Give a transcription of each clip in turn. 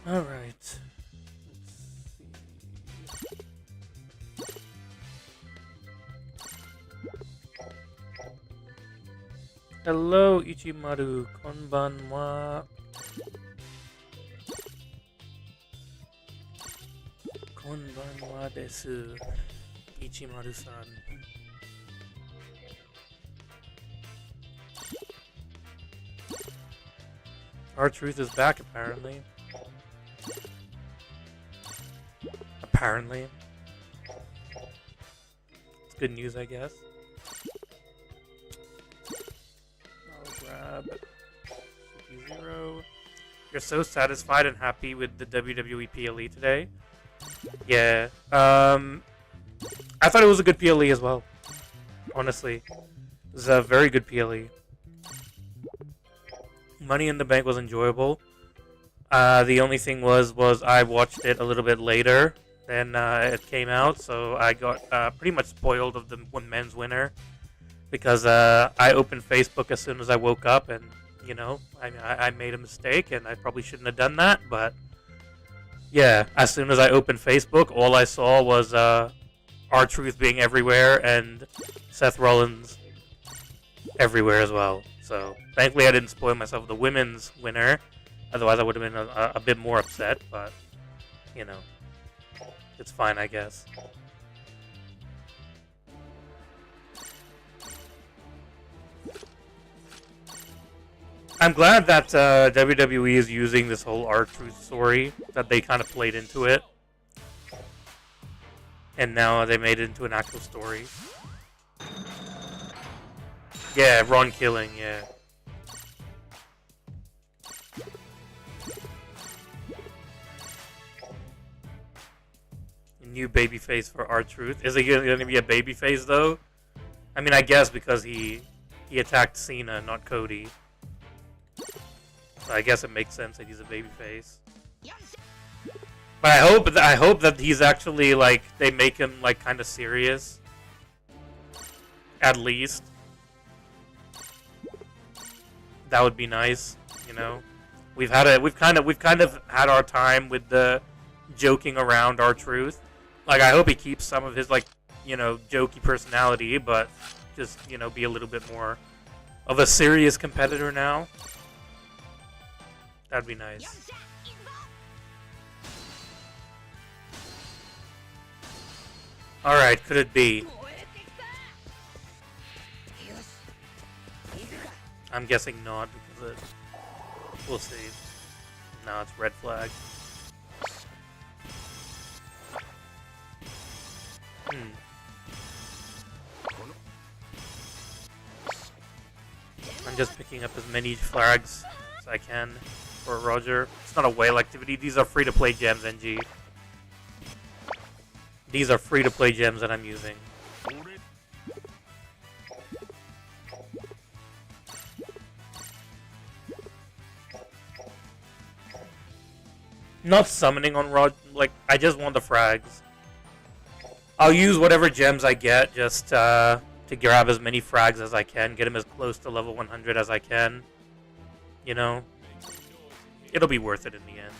Alright. Hello, Ichimaru. Konbanwa. Konbanwa desu. Ichimaru-san. Our truth is back, apparently. Apparently. It's good news, I guess. I'll grab CP0. You're so satisfied and happy with the WWE PLE today? Yeah. I thought it was a good PLE as well. Honestly. It was a very good PLE. Money in the Bank was enjoyable. The only thing was I watched it a little bit later than it came out, so I got pretty much spoiled of the men's winner because I opened Facebook as soon as I woke up, and you know, I made a mistake, and I probably shouldn't have done that, but yeah, as soon as I opened Facebook, all I saw was R-Truth being everywhere and Seth Rollins everywhere as well. So thankfully I didn't spoil myself with the women's winner. Otherwise I would have been a bit more upset, but you know, it's fine, I guess. I'm glad that WWE is using this whole R-Truth story, that they kind of played into it. And now they made it into an actual story. Yeah, Ron killing, yeah. New babyface for R-Truth. Is he going to be a babyface, though? I mean, I guess because he attacked Cena, not Cody. So I guess it makes sense that he's a babyface. But I hope that he's actually, like, they make him, like, kind of serious. At least. That would be nice, you know. We've kind of had our time with the joking around R-Truth. Like, I hope he keeps some of his, like, you know, jokey personality, but just, you know, be a little bit more of a serious competitor now. That'd be nice. Alright, could it be? I'm guessing not, because it... We'll see. No, it's red flag. I'm just picking up as many flags as I can for Roger. It's not a whale activity. These are free-to-play gems, NG. These are free-to-play gems that I'm using. Not summoning on Roger. Like, I just want the frags. I'll use whatever gems I get just to grab as many frags as I can, get him as close to level 100 as I can. You know? It'll be worth it in the end.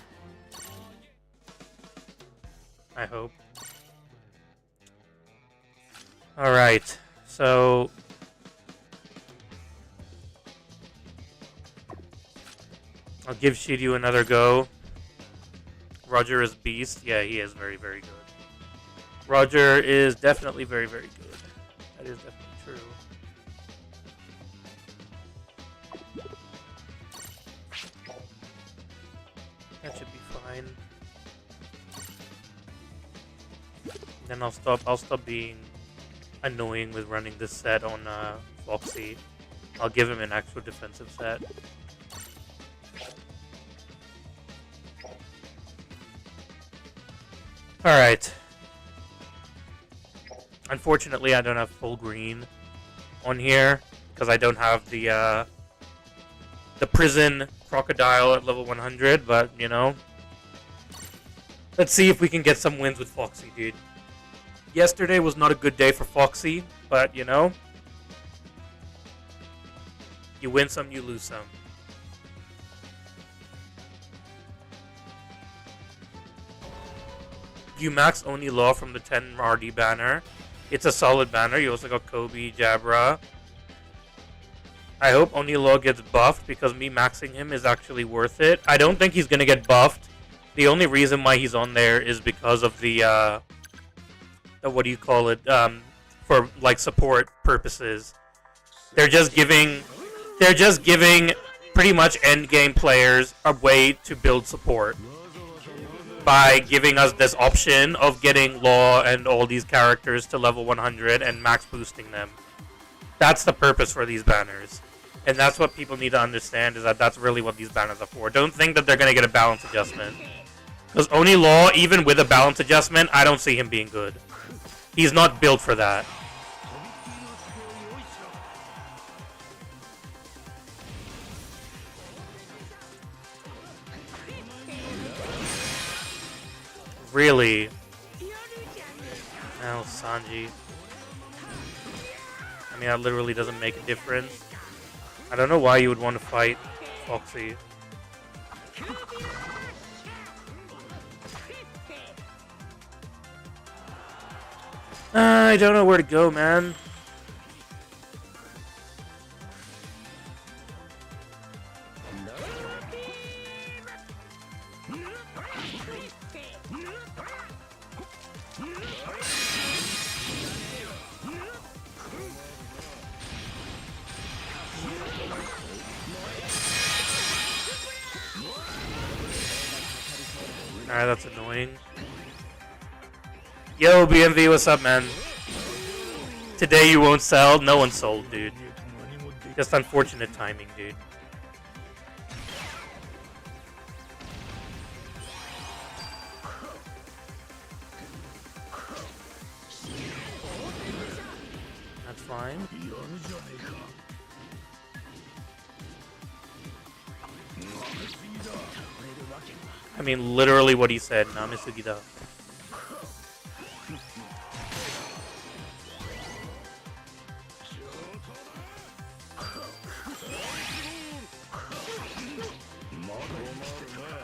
I hope. Alright, so... I'll give Shiryu another go. Roger is beast. Yeah, he is very, very good. Roger is definitely very, very good. That is definitely true. That should be fine. Then I'll stop being annoying with running this set on Foxy. I'll give him an actual defensive set. Alright. Unfortunately, I don't have full green on here because I don't have the prison crocodile at level 100, but, you know. Let's see if we can get some wins with Foxy, dude. Yesterday was not a good day for Foxy, but, you know. You win some, you lose some. You max Oni Law from the 10 RD banner. It's a solid banner. You also got Kobe, Jabra. I hope Oni Law gets buffed because me maxing him is actually worth it. I don't think he's going to get buffed. The only reason why he's on there is because of the what do you call it? For like support purposes. They're just giving pretty much end game players a way to build support by giving us this option of getting Law and all these characters to level 100 and max boosting them. That's the purpose for these banners. And that's what people need to understand, is that that's really what these banners are for. Don't think that they're going to get a balance adjustment. Because Oni Law, even with a balance adjustment, I don't see him being good. He's not built for that. Really? No, Sanji. I mean, that literally doesn't make a difference. I don't know why you would want to fight Foxy. I don't know where to go, man. Alright, that's annoying. Yo, BMV, what's up, man? Today you won't sell? No one sold, dude. Just unfortunate timing, dude. That's fine. I mean, literally what he said. Namisugida.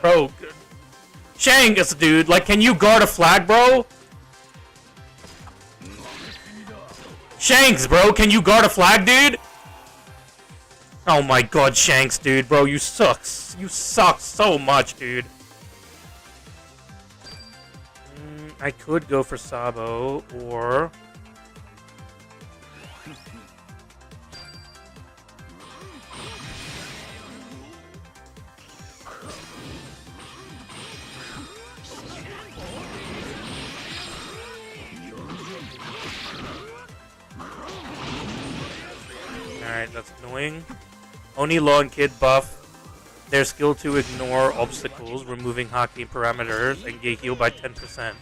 Bro, Shanks, dude. Like, can you guard a flag, bro? Shanks, bro. Can you guard a flag, dude? Oh my god, Shanks, dude. Bro, you suck. You suck so much, dude. I could go for Sabo, or... Alright, that's annoying. Oni Law and Kid buff their skill to ignore obstacles, removing Haki parameters, and get healed by 10%.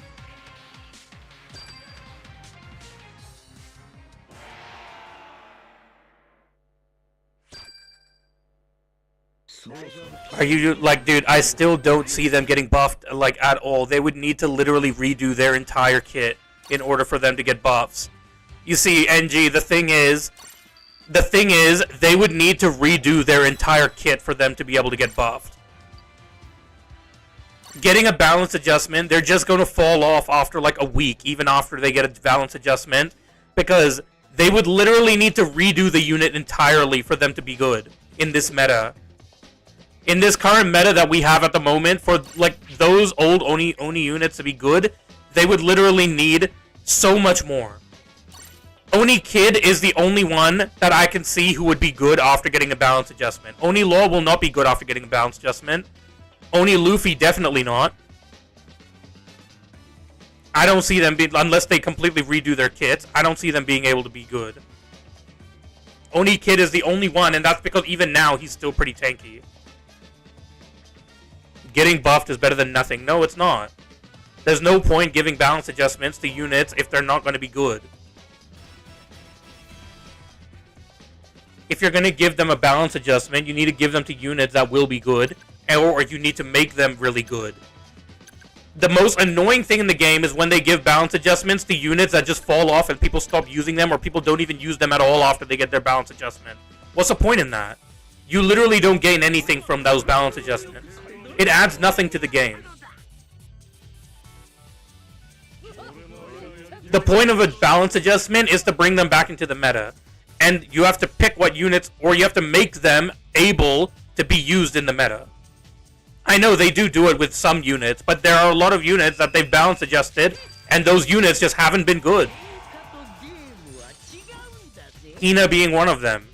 Are you like, dude, I still don't see them getting buffed like at all. They would need to literally redo their entire kit in order for them to get buffs. You see, NG, the thing is they would need to redo their entire kit for them to be able to get buffed. Getting a balance adjustment, they're just going to fall off after like a week, even after they get a balance adjustment, because they would literally need to redo the unit entirely for them to be good in this meta. In this current meta that we have at the moment, for like those old Oni units to be good, they would literally need so much more. Oni Kid is the only one that I can see who would be good after getting a balance adjustment. Oni Law will not be good after getting a balance adjustment. Oni Luffy, definitely not. I don't see them unless they completely redo their kits, I don't see them being able to be good. Oni Kid is the only one, and that's because even now he's still pretty tanky. Getting buffed is better than nothing. No, it's not. There's no point giving balance adjustments to units if they're not going to be good. If you're going to give them a balance adjustment, you need to give them to units that will be good, or you need to make them really good. The most annoying thing in the game is when they give balance adjustments to units that just fall off and people stop using them, or people don't even use them at all after they get their balance adjustment. What's the point in that? You literally don't gain anything from those balance adjustments. It adds nothing to the game. The point of a balance adjustment is to bring them back into the meta. And you have to pick what units, or you have to make them able to be used in the meta. I know they do it with some units, but there are a lot of units that they've balance adjusted, and those units just haven't been good. Hina being one of them.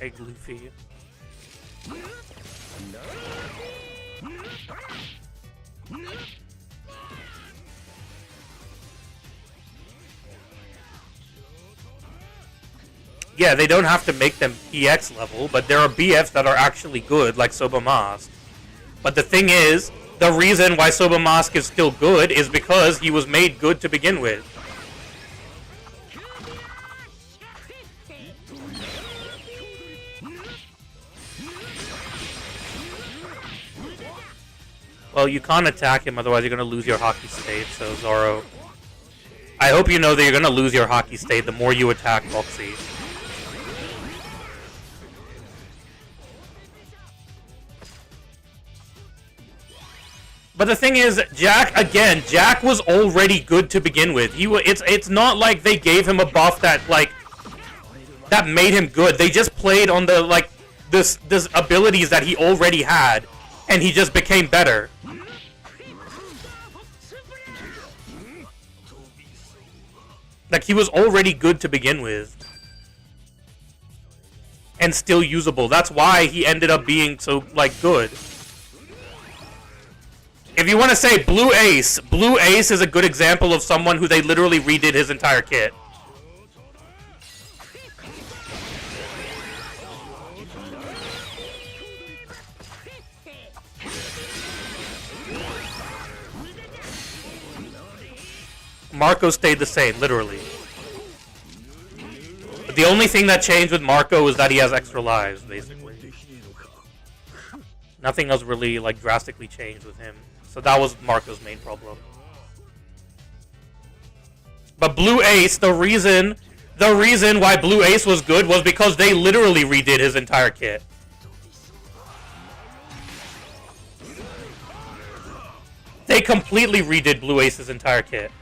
Egg Luffy. Yeah, they don't have to make them EX level, but there are BFs that are actually good, like Soba Mask. But the thing is, the reason why Soba Mask is still good is because he was made good to begin with. Well, you can't attack him, otherwise you're going to lose your hockey state, so Zoro. I hope you know that you're going to lose your hockey state the more you attack Foxy. But the thing is, Jack was already good to begin with. It's not like they gave him a buff that made him good. They just played on the this abilities that he already had, and he just became better. Like, he was already good to begin with. And still usable. That's why he ended up being so, good. If you want to say Blue Ace is a good example of someone who they literally redid his entire kit. Marco stayed the same, literally. But the only thing that changed with Marco is that he has extra lives, basically. Nothing else really, drastically changed with him. So that was Marco's main problem. But Blue Ace, the reason why Blue Ace was good was because they literally redid his entire kit. They completely redid Blue Ace's entire kit.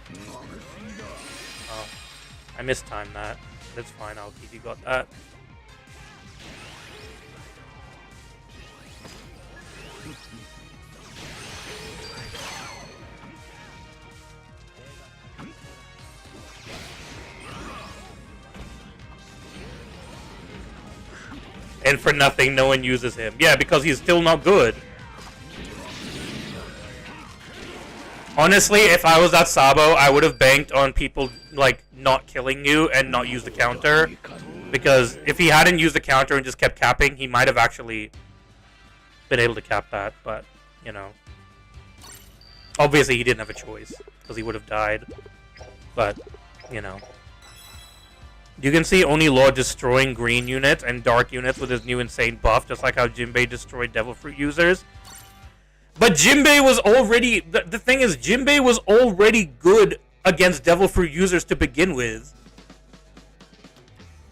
I mistimed that. That's fine, I'll keep you got that. And for nothing, no one uses him. Yeah, because he's still not good. Honestly, if I was at Sabo, I would have banked on people, not killing you and not use the counter. Because if he hadn't used the counter and just kept capping, he might have actually been able to cap that. But, obviously he didn't have a choice, because he would have died. But, You can see Oni Law destroying green units and dark units with his new insane buff, just like how Jinbei destroyed Devil Fruit users. But Jinbei was already... The thing is, Jinbei was already good against Devil Fruit users to begin with.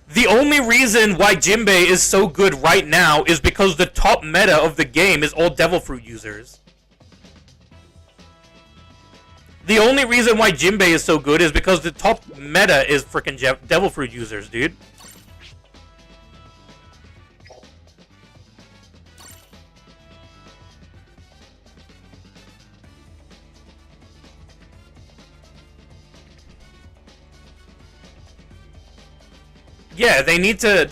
The only reason why Jinbei is so good right now is because the top meta of the game is all Devil Fruit users. The only reason why Jinbei is so good is because the top meta is freaking Devil Fruit users, dude. Yeah, they need to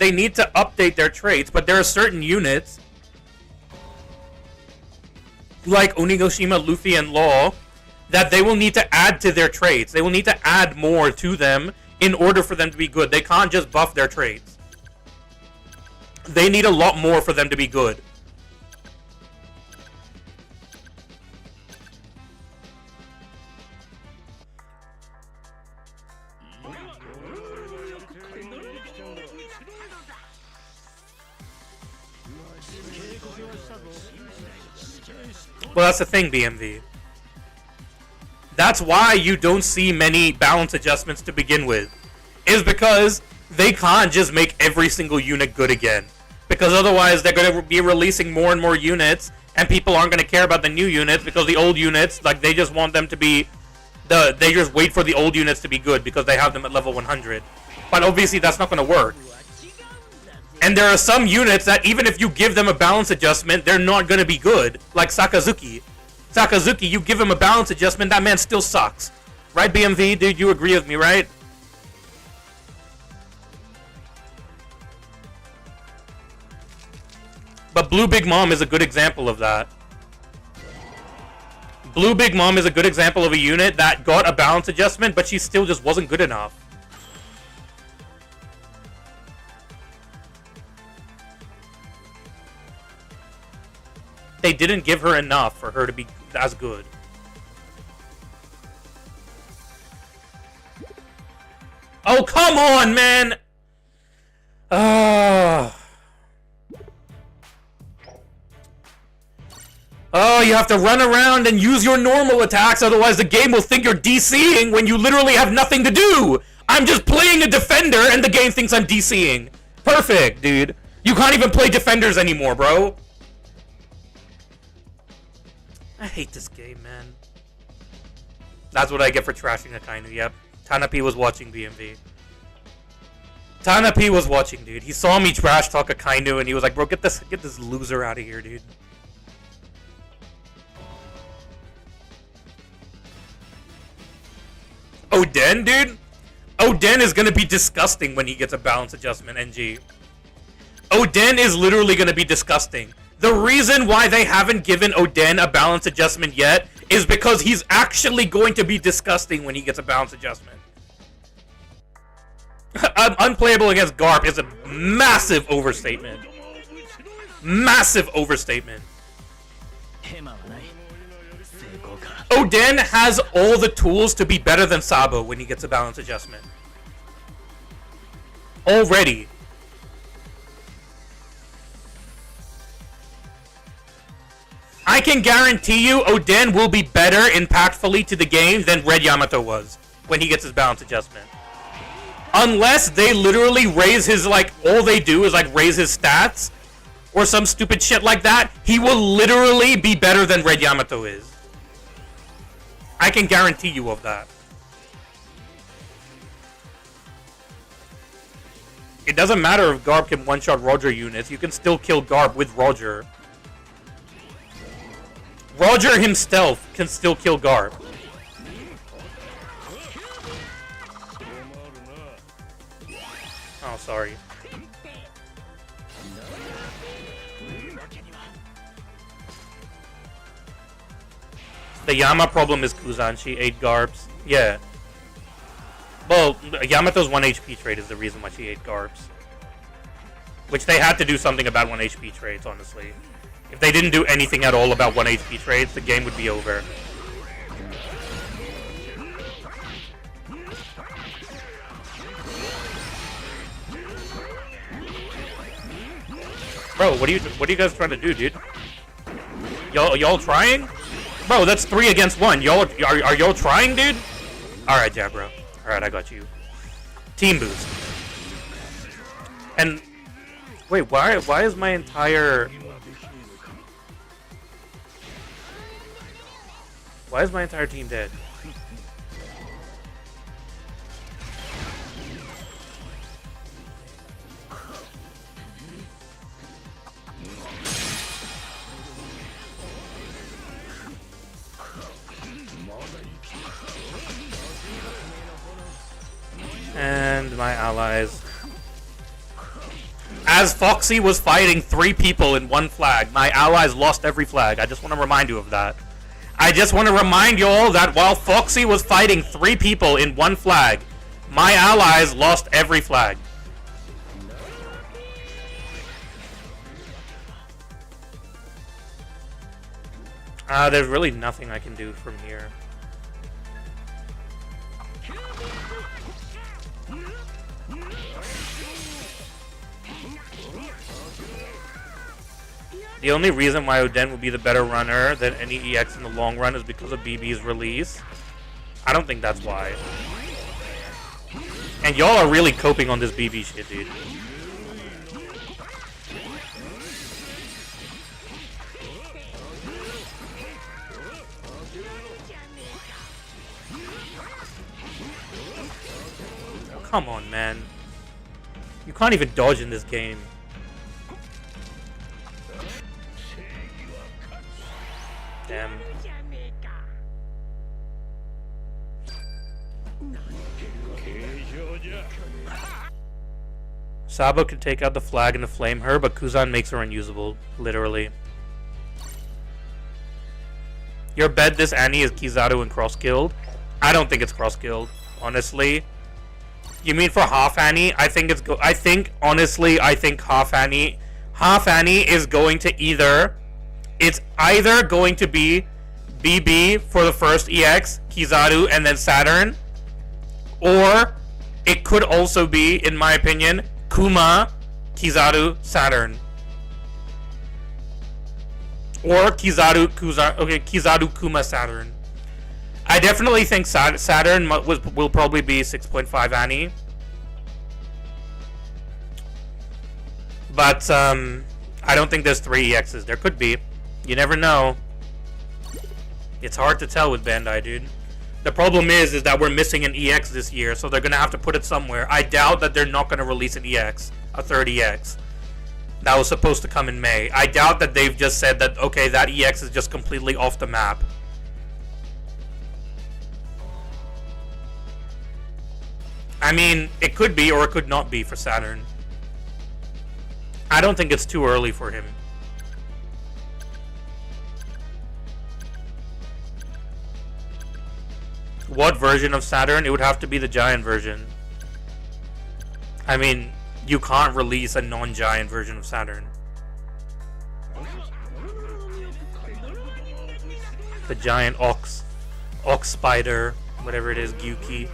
update their traits, but there are certain units like Onigashima, Luffy, and Law that they will need to add to their traits. They will need to add more to them in order for them to be good. They can't just buff their traits. They need a lot more for them to be good. Well, that's the thing, BMV. That's why you don't see many balance adjustments to begin with. Is because they can't just make every single unit good again. Because otherwise they're going to be releasing more and more units, and people aren't going to care about the new units because the old units, like, they just want them to be... They just wait for the old units to be good because they have them at level 100. But obviously that's not going to work. And there are some units that even if you give them a balance adjustment, they're not going to be good. Like Sakazuki. Sakazuki, you give him a balance adjustment, that man still sucks. Right, BMV? Dude, you agree with me, right? But Blue Big Mom is a good example of that. Blue Big Mom is a good example of a unit that got a balance adjustment, but she still just wasn't good enough. They didn't give her enough for her to be as good. Oh, come on, man! Oh, you have to run around and use your normal attacks, otherwise the game will think you're DCing when you literally have nothing to do! I'm just playing a defender and the game thinks I'm DCing. Perfect, dude. You can't even play defenders anymore, bro. I hate this game, man. That's what I get for trashing Akainu, yep. Tanapi was watching BMV. Tanapi was watching, dude. He saw me trash talk Akainu and he was like, bro, get this loser out of here, dude. Oden, dude? Oden is gonna be disgusting when he gets a balance adjustment, NG. Oden is literally gonna be disgusting. The reason why they haven't given Oden a balance adjustment yet is because he's actually going to be disgusting when he gets a balance adjustment. Unplayable against Garp is a massive overstatement. Massive overstatement. Oden has all the tools to be better than Sabo when he gets a balance adjustment. Already. I can guarantee you Oden will be better impactfully to the game than Red Yamato was when he gets his balance adjustment. Unless they literally raise his, like, all they do is, like, raise his stats or some stupid shit like that, he will literally be better than Red Yamato is. I can guarantee you of that. It doesn't matter if Garp can one-shot Roger units, you can still kill Garp with Roger. Roger himself can still kill Garp. Oh, sorry. The Yama problem is Kuzan. She ate Garps. Yeah. Well, Yamato's 1 HP trade is the reason why she ate Garps. Which they had to do something about 1 HP trades, honestly. If they didn't do anything at all about 1 HP trades, the game would be over. Bro, what are you guys trying to do, dude? Y'all trying? Bro, that's 3 against 1. Y'all are y'all trying, dude? Alright, Jabro. Alright, I got you. Team boost. And wait, why is my entire team dead? And my allies. As Foxy was fighting 3 people in 1 flag, my allies lost every flag. I just want to remind you of that. I just want to remind you all that while Foxy was fighting 3 people in 1 flag, my allies lost every flag. There's really nothing I can do from here. The only reason why Oden will be the better runner than any EX in the long run is because of BB's release. I don't think that's why. And y'all are really coping on this BB shit, dude. Come on, man. You can't even dodge in this game. Damn. Sabo can take out the flag and the flame her, but Kuzan makes her unusable, literally. Your bet this Annie is Kizaru and cross-killed? I don't think it's cross-killed, honestly. You mean for half Annie? I think it's honestly half Annie is going to either going to be BB for the first EX, Kizaru, and then Saturn, or it could also be, in my opinion, Kuma, Kizaru, Saturn. Or Kizaru, Kuma, Saturn. I definitely think Saturn will probably be 6.5 Annie. But, I don't think there's 3 EXs. There could be. You never know. It's hard to tell with Bandai, dude. The problem is that we're missing an EX this year, so they're gonna have to put it somewhere. I doubt that they're not gonna release an EX, a third EX. That was supposed to come in May. I doubt that they've just said that, okay, that EX is just completely off the map. I mean, it could be or it could not be for Saturn. I don't think it's too early for him. What version of Saturn? It would have to be the giant version. I mean, you can't release a non-giant version of Saturn. The giant ox spider, whatever it is, Gyuki.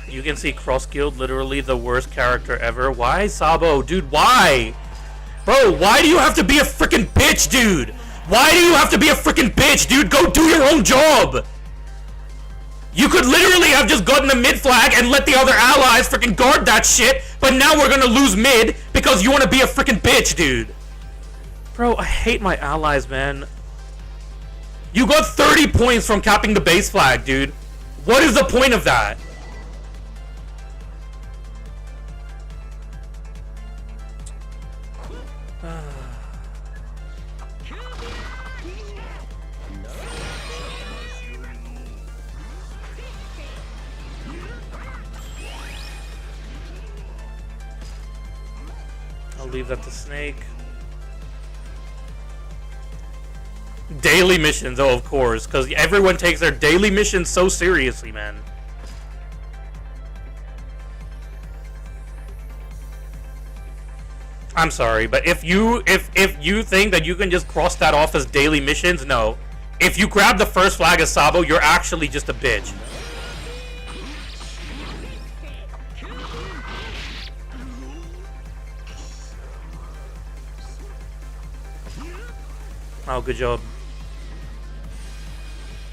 You can see Cross-Guild, literally the worst character ever. Why, Sabo? Dude, why? Bro, why do you have to be a freaking bitch, dude? Why do you have to be a freaking bitch, dude? Go do your own job! You could literally have just gotten a mid flag and let the other allies freaking guard that shit, but now we're gonna lose mid because you wanna be a freaking bitch, dude. Bro, I hate my allies, man. You got 30 points from capping the base flag, dude. What is the point of that? I'll leave that to Snake. Daily missions, oh of course, because everyone takes their daily missions so seriously, man. I'm sorry, but if you think that you can just cross that off as daily missions, no. If you grab the first flag as Sabo, you're actually just a bitch. Oh, good job.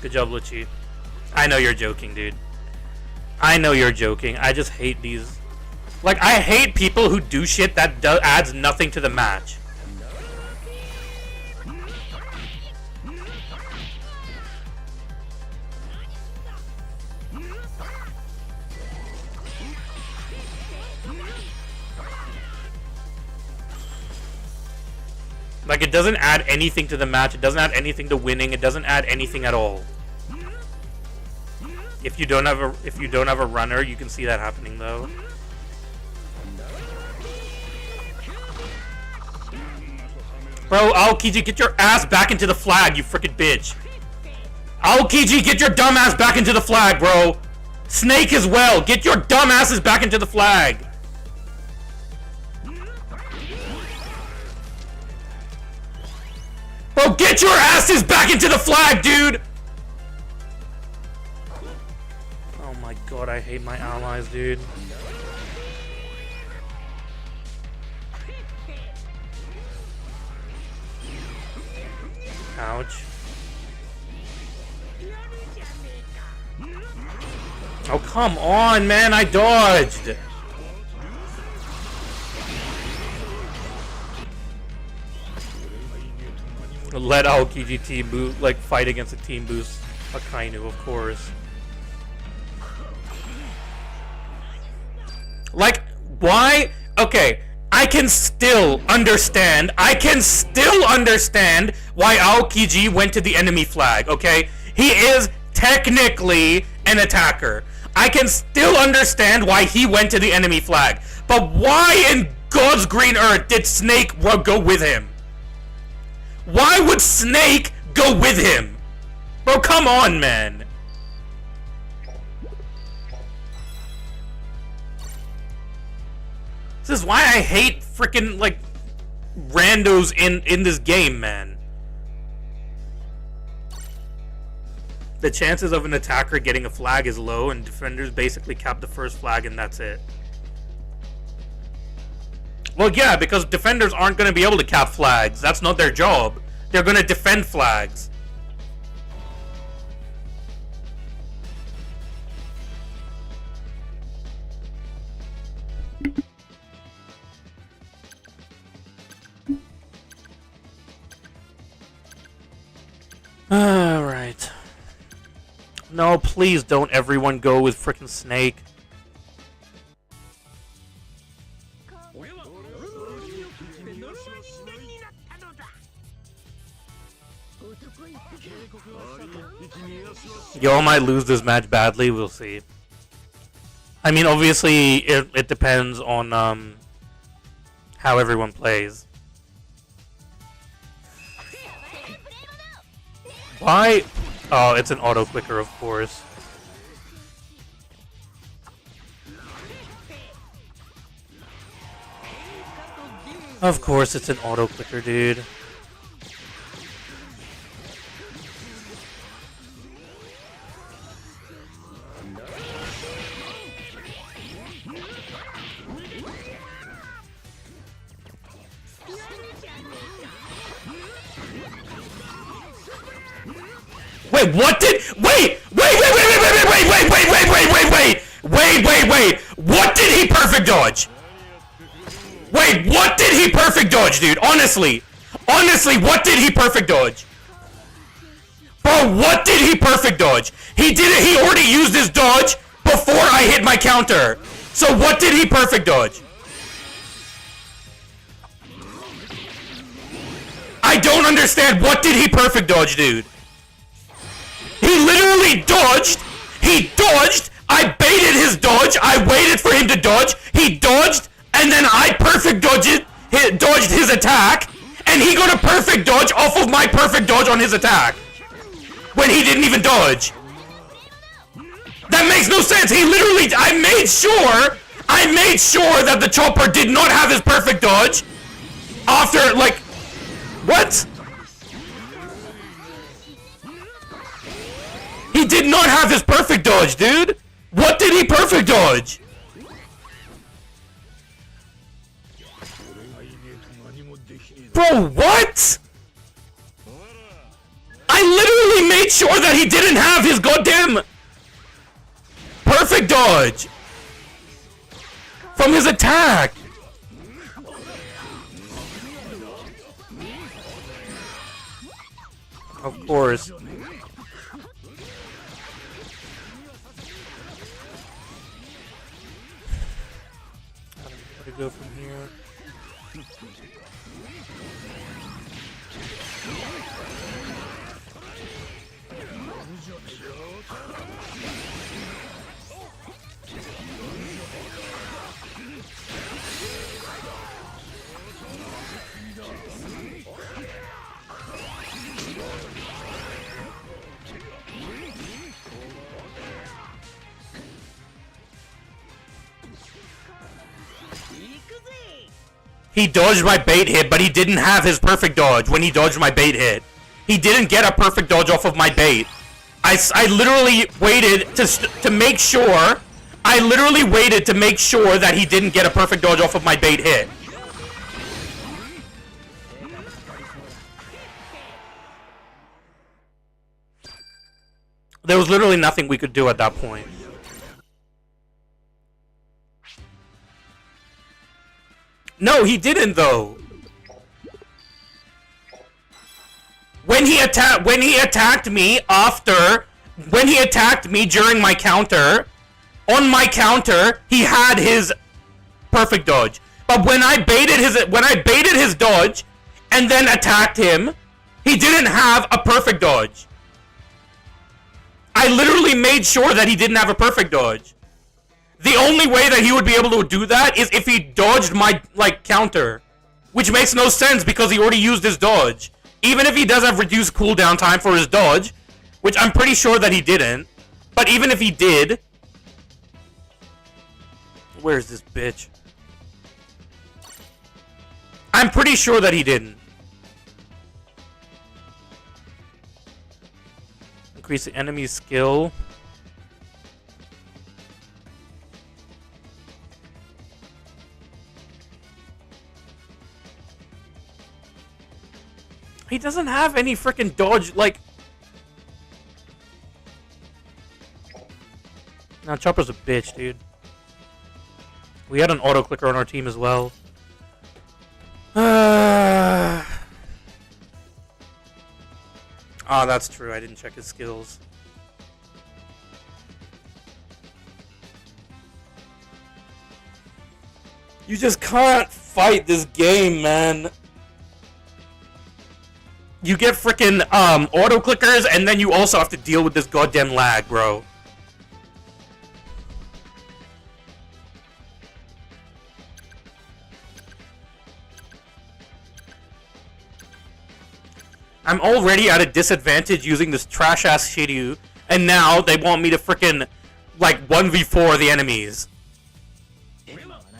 Good job, Lucci. I know you're joking, dude. I know you're joking. I just hate these. Like, I hate people who do shit that adds nothing to the match. Like, it doesn't add anything to the match. It doesn't add anything to winning. It doesn't add anything at all. If you don't have a runner, you can see that happening though. Bro, Aokiji, get your ass back into the flag, you freaking bitch. Aokiji, get your dumb ass back into the flag, bro. Snake as well. Get your dumb asses back into the flag. Bro, get your asses back into the flag, dude! Oh my god, I hate my allies, dude. Ouch. Oh, come on, man. I dodged. Let Aokiji team boost, like, fight against a team boost Akainu, of course. Like, why? Okay, I can still understand why Aokiji went to the enemy flag, okay? He is technically an attacker. I can still understand why he went to the enemy flag. But why in God's green earth did Snake go with him? Why would Snake go with him? Bro, come on, man. This is why I hate freaking, like, randos in this game, man. The chances of an attacker getting a flag is low, and defenders basically cap the first flag, and that's it. Well, yeah, because defenders aren't going to be able to cap flags. That's not their job. They're going to defend flags. Alright. No, please don't everyone go with frickin' Snake. Y'all might lose this match badly, we'll see. I mean, obviously, it depends on how everyone plays. Why? Oh, it's an auto clicker, of course. Of course, it's an auto clicker, dude. Wait, what did? Wait! What did he perfect dodge? Wait, what did he perfect dodge, dude? Honestly, what did he perfect dodge? Bro, what did he perfect dodge? He did it. He already used his dodge before I hit my counter. So what did he perfect dodge? I don't understand. What did he perfect dodge, dude? He literally dodged. He dodged. I baited his dodge. I waited for him to dodge. He dodged, and then I perfect dodged his attack, and he got a perfect dodge off of my perfect dodge on his attack when he didn't even dodge. That makes no sense. He literally, I made sure that the chopper did not have his perfect dodge after, like, what? He did not have his perfect dodge, dude. What did he perfect dodge? Bro, what? I literally made sure that he didn't have his goddamn perfect dodge from his attack. Of course. Go from here. He dodged my bait hit, but he didn't have his perfect dodge when he dodged my bait hit. He didn't get a perfect dodge off of my bait. I literally waited to make sure. I literally waited to make sure that he didn't get a perfect dodge off of my bait hit. There was literally nothing we could do at that point. No, he didn't though. When he attacked me during my counter, on my counter, he had his perfect dodge. But when I baited his dodge and then attacked him, he didn't have a perfect dodge. I literally made sure that he didn't have a perfect dodge. The only way that he would be able to do that is if he dodged my, like, counter. Which makes no sense because he already used his dodge. Even if he does have reduced cooldown time for his dodge, which I'm pretty sure that he didn't. But even if he did... Where's this bitch? I'm pretty sure that he didn't. Increase the enemy's skill. He doesn't have any freaking dodge, like... Nah, Chopper's a bitch, dude. We had an auto-clicker on our team as well. Oh, that's true. I didn't check his skills. You just can't fight this game, man. You get freaking auto clickers, and then you also have to deal with this goddamn lag, bro. I'm already at a disadvantage using this trash-ass Shiryu, and now they want me to freaking, like, 1v4 the enemies.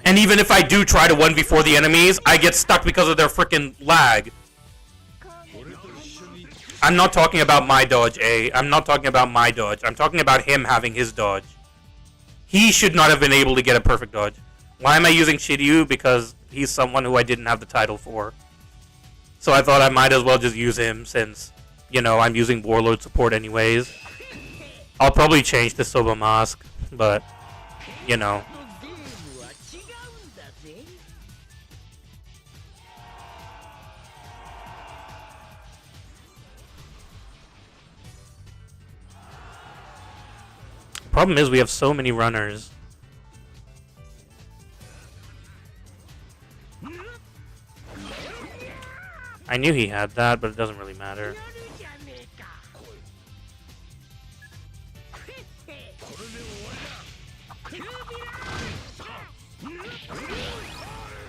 And even if I do try to 1v4 the enemies, I get stuck because of their freaking lag. I'm not talking about my dodge, I'm not talking about my dodge. I'm talking about him having his dodge. He should not have been able to get a perfect dodge. Why am I using Shiryu? Because he's someone who I didn't have the title for. So I thought I might as well just use him since, you know, I'm using Warlord support anyways. I'll probably change to Soba Mask, but, you know. Problem is we have so many runners. I knew he had that, but it doesn't really matter.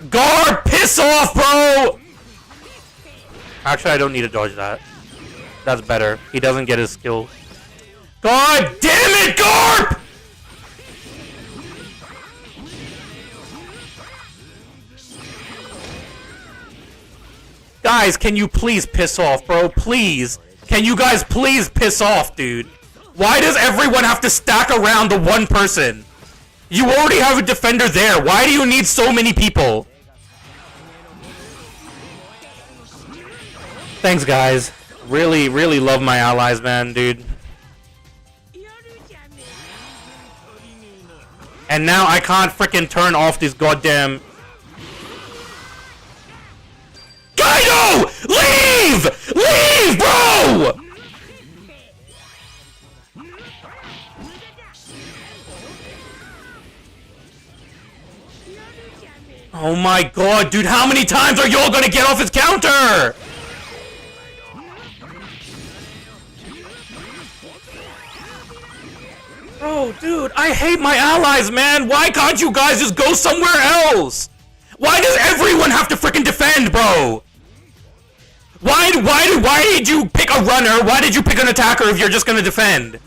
Guard, piss off, bro! Actually, I don't need to dodge that. That's better. He doesn't get his skill. God damn it, Garp! Guys, can you please piss off, bro? Please. Can you guys please piss off, dude? Why does everyone have to stack around the one person? You already have a defender there. Why do you need so many people? Thanks, guys. Really, really love my allies, man, dude. And now I can't freaking turn off these goddamn... Kaido! Leave! Leave, bro! Oh my god, dude, how many times are y'all gonna get off his counter? Bro, dude, I hate my allies, man. Why can't you guys just go somewhere else? Why does everyone have to freaking defend, bro? Why did you pick a runner? Why did you pick an attacker if you're just gonna defend?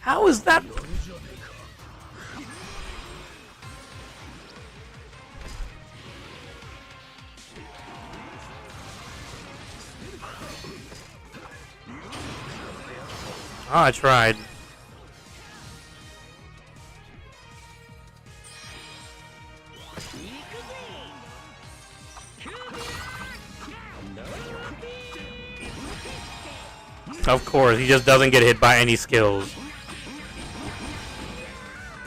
How is that? Oh, I tried. Of course, he just doesn't get hit by any skills.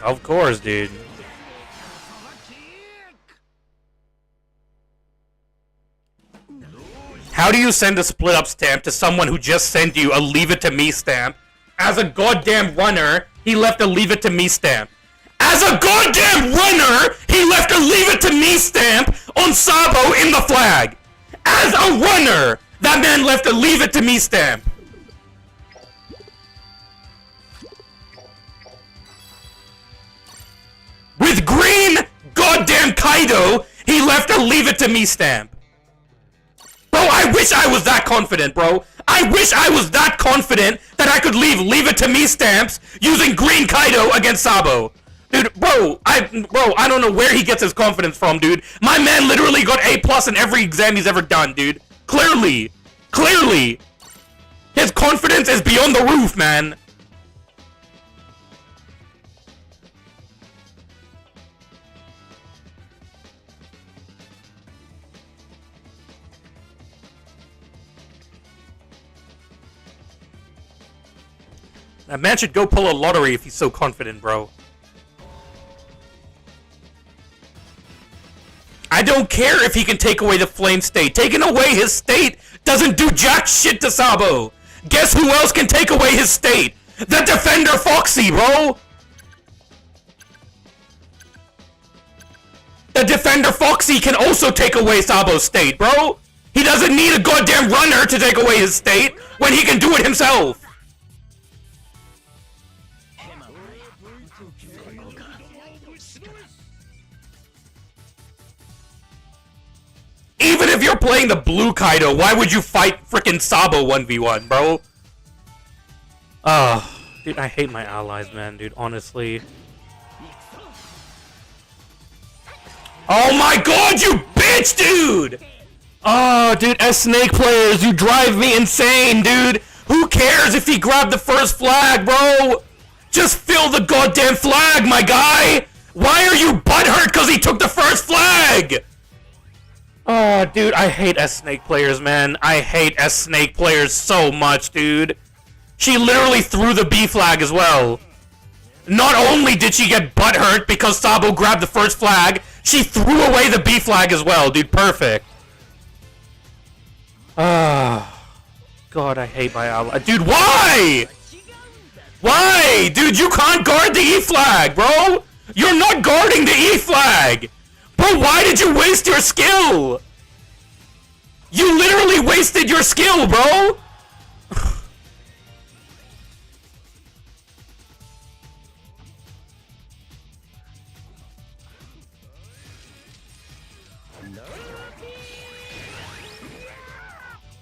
Of course, dude. How do you send a split up stamp to someone who just sent you a leave it to me stamp? As a goddamn runner, he left a leave it to me stamp. As a goddamn runner, he left a leave it to me stamp on Sabo in the flag. As a runner, that man left a leave it to me stamp. With green goddamn Kaido, he left a leave it to me stamp. Bro, I wish I was that confident, bro. I wish I was that confident that I could leave it to me stamps using green Kaido against Sabo. Dude, bro, I don't know where he gets his confidence from, dude. My man literally got A+ in every exam he's ever done, dude. Clearly. Clearly. His confidence is beyond the roof, man. That man should go pull a lottery if he's so confident, bro. I don't care if he can take away the flame state. Taking away his state doesn't do jack shit to Sabo. Guess who else can take away his state? The Defender Foxy, bro! The Defender Foxy can also take away Sabo's state, bro! He doesn't need a goddamn runner to take away his state when he can do it himself! Even if you're playing the blue Kaido, why would you fight frickin' Sabo 1v1, bro? Dude, I hate my allies, man, dude, honestly. Oh my god, you bitch, dude! Oh, dude, as Snake players, you drive me insane, dude! Who cares if he grabbed the first flag, bro? Just fill the goddamn flag, my guy! Why are you butthurt because he took the first flag? Oh, dude, I hate S-Snake players, man. I hate S-Snake players so much, dude. She literally threw the B flag as well. Not only did she get butthurt because Sabo grabbed the first flag, she threw away the B flag as well, dude. Perfect. Ah, God, I hate my ally. Dude, why? Why? Dude, you can't guard the E flag, bro. You're not guarding the E flag. Bro, why did you waste your skill? You literally wasted your skill, bro!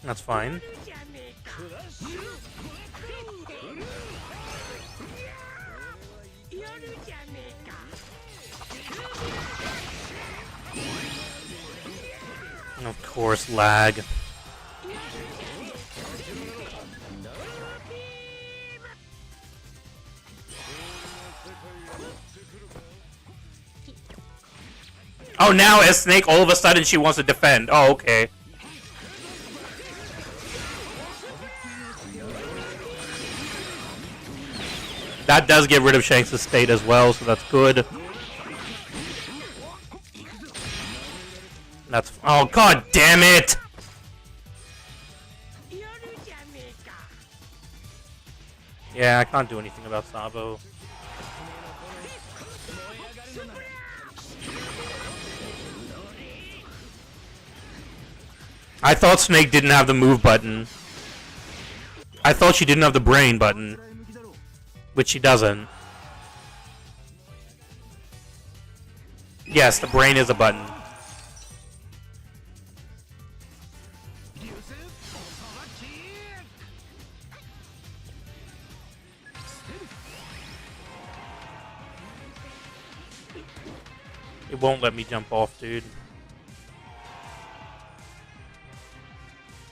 That's fine. Of course, lag. Oh, now as Snake, all of a sudden she wants to defend. Oh, okay. That does get rid of Shanks' state as well, so that's good. That's... Oh, god damn it! Yeah, I can't do anything about Sabo. I thought Snake didn't have the move button. I thought she didn't have the brain button. Which she doesn't. Yes, the brain is a button. It won't let me jump off, dude.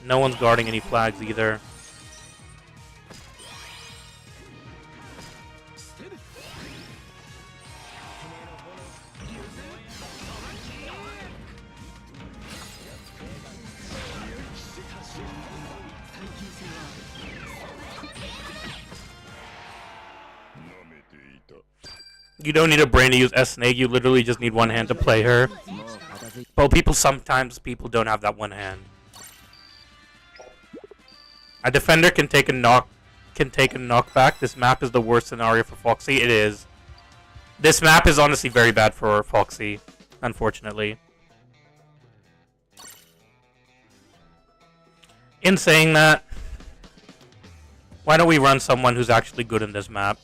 No one's guarding any flags either. You don't need a brain to use S Snake. You literally just need one hand to play her. But sometimes people don't have that one hand. A defender can take a knockback. This map is the worst scenario for Foxy. It is. This map is honestly very bad for Foxy, unfortunately. In saying that, why don't we run someone who's actually good in this map?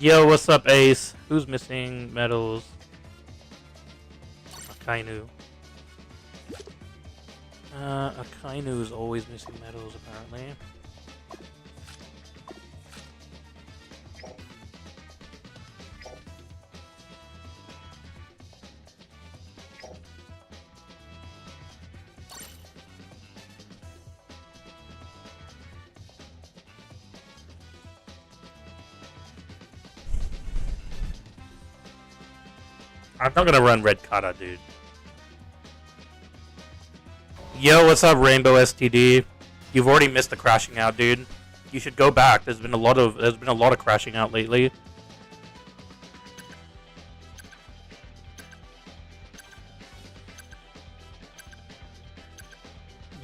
Yo, what's up, Ace? Who's missing medals? Akainu. Akainu is always missing medals, apparently. I'm not gonna run Red Kata, dude. Yo, what's up, Rainbow STD? You've already missed the crashing out, dude. You should go back. There's been a lot of crashing out lately.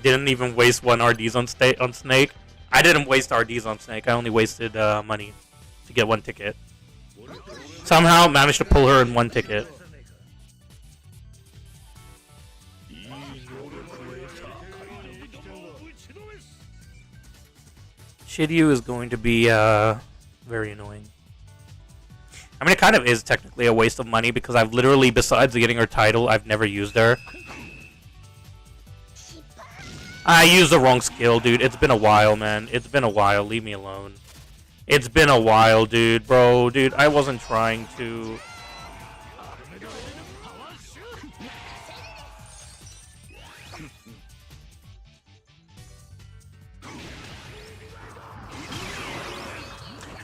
Didn't even waste one RDs on Snake. I didn't waste RDs on Snake. I only wasted money to get one ticket. Somehow managed to pull her in one ticket. Shiryu is going to be very annoying. I mean, it kind of is technically a waste of money because I've literally, besides getting her title, I've never used her. I used the wrong skill, dude. It's been a while, man. It's been a while. Leave me alone. It's been a while, dude. Bro, dude, I wasn't trying to...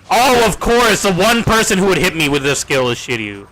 Oh, of course! The one person who would hit me with this skill is Shiryu.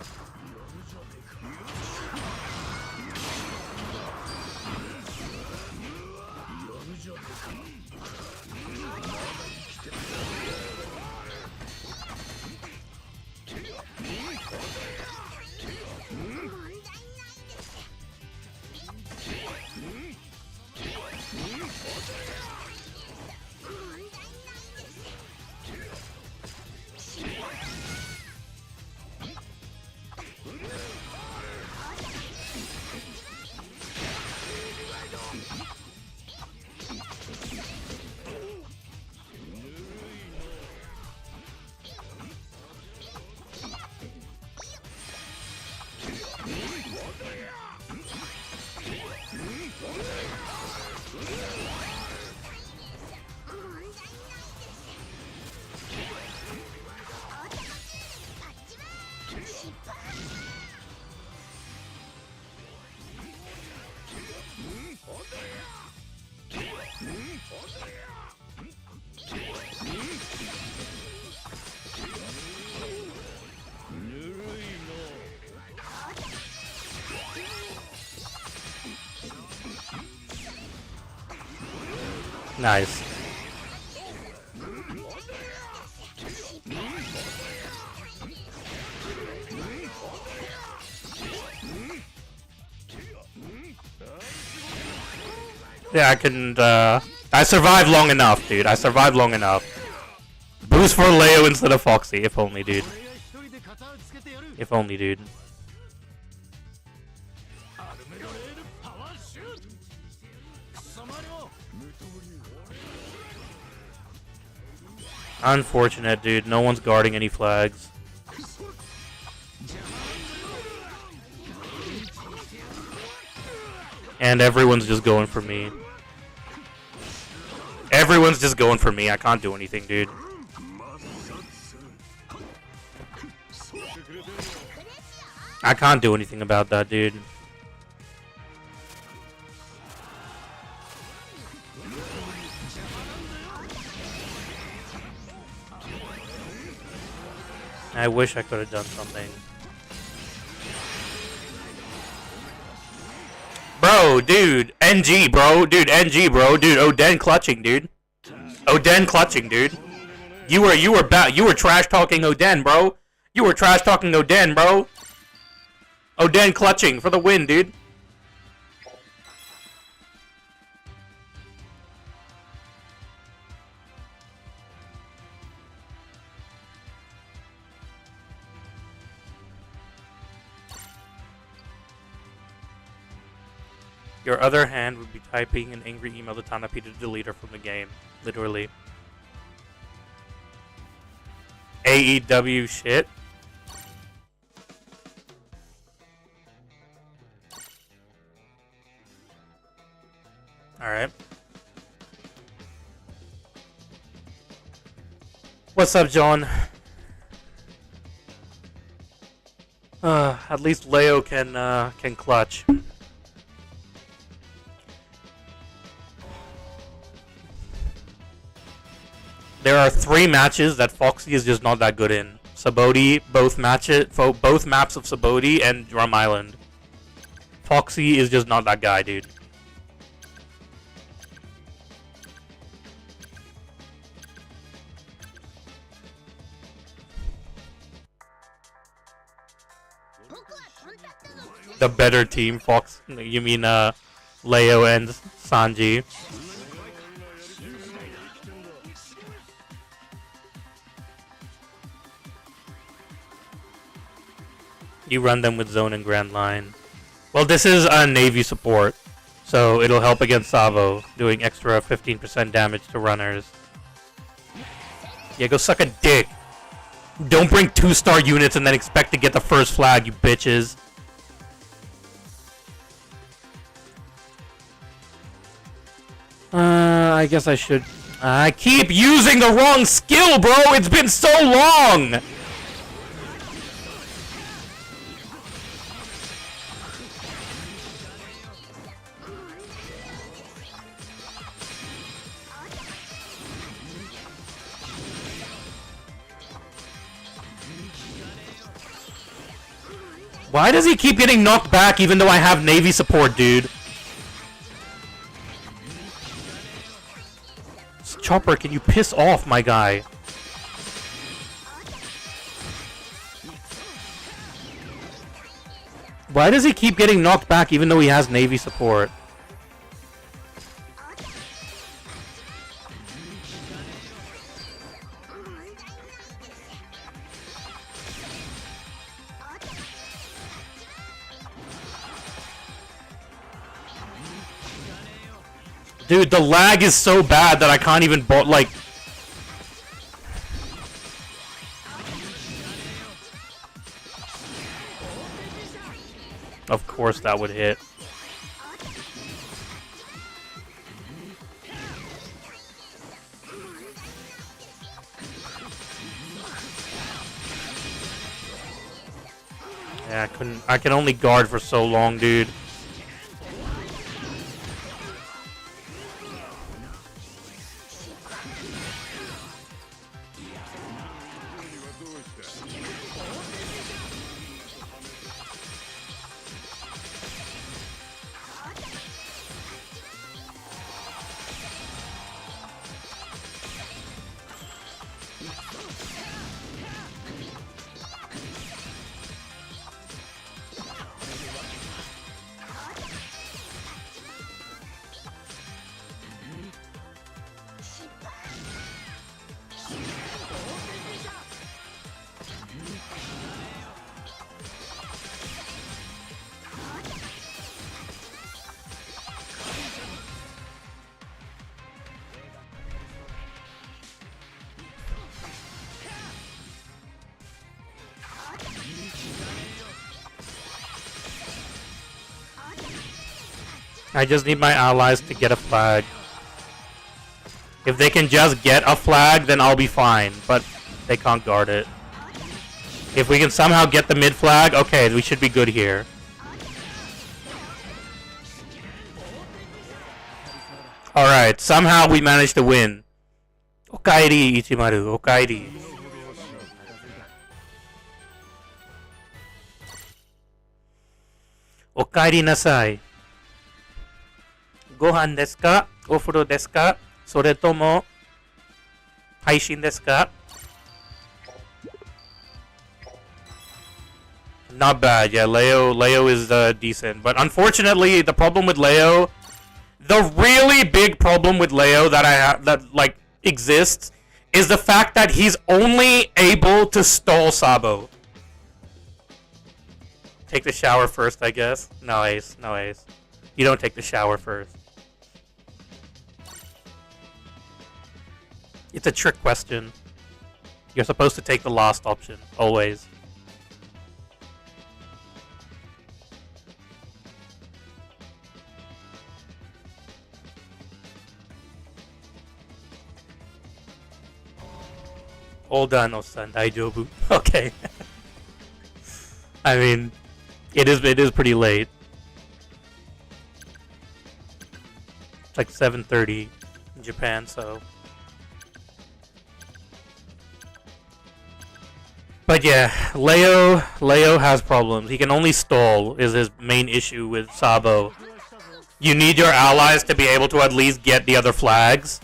Nice. Yeah, I couldn't, I survived long enough, dude. I survived long enough. Boost for Leo instead of Foxy. If only, dude. If only, dude. Unfortunate, dude. No one's guarding any flags. And everyone's just going for me. Everyone's just going for me. I can't do anything, dude. I can't do anything about that, dude. I wish I could have done something. Bro, dude, NG, bro, dude, NG, bro, dude, Oden clutching, dude. Oden clutching, dude. You were trash talking Oden, bro. You were trash talking Oden, bro. Oden clutching for the win, dude. Your other hand would be typing an angry email to Tanapi to delete her from the game. Literally. AEW shit. Alright. What's up, John? At least Leo can clutch. There are 3 matches that Foxy is just not that good in. Saboti, both maps of Saboti and Drum Island. Foxy is just not that guy, dude. The better team, Fox. You mean Leo and Sanji. You run them with Zone and Grand Line. Well, this is a Navy support, so it'll help against Savo, doing extra 15% damage to runners. Yeah, go suck a dick. Don't bring 2-star units and then expect to get the first flag, you bitches. I guess I should... I keep using the wrong skill, bro! It's been so long! Why does he keep getting knocked back even though I have Navy support, dude? Chopper, can you piss off, my guy? Why does he keep getting knocked back even though he has Navy support? Dude, the lag is so bad that I can't even like... Of course that would hit. Yeah, I can only guard for so long, dude. I just need my allies to get a flag. If they can just get a flag, then I'll be fine. But they can't guard it. If we can somehow get the mid flag, okay, we should be good here. Alright, somehow we managed to win. Okaeri, Ichimaru, Okaeri. Okaeri nasai. Gohan desu ka? Ofuro desu ka? Soretomo haishin desu ka? Not bad, yeah. Leo is decent, but unfortunately, the problem with Leo, the really big problem with Leo that that exists, is the fact that he's only able to stall Sabo. Take the shower first, I guess. No ace, no ace. You don't take the shower first. It's a trick question. You're supposed to take the last option, always. All done, Osan. Daijoubu. Okay. I mean, it is pretty late. It's like 7:30 in Japan, so. But yeah, Leo has problems. He can only stall is his main issue with Sabo. You need your allies to be able to at least get the other flags.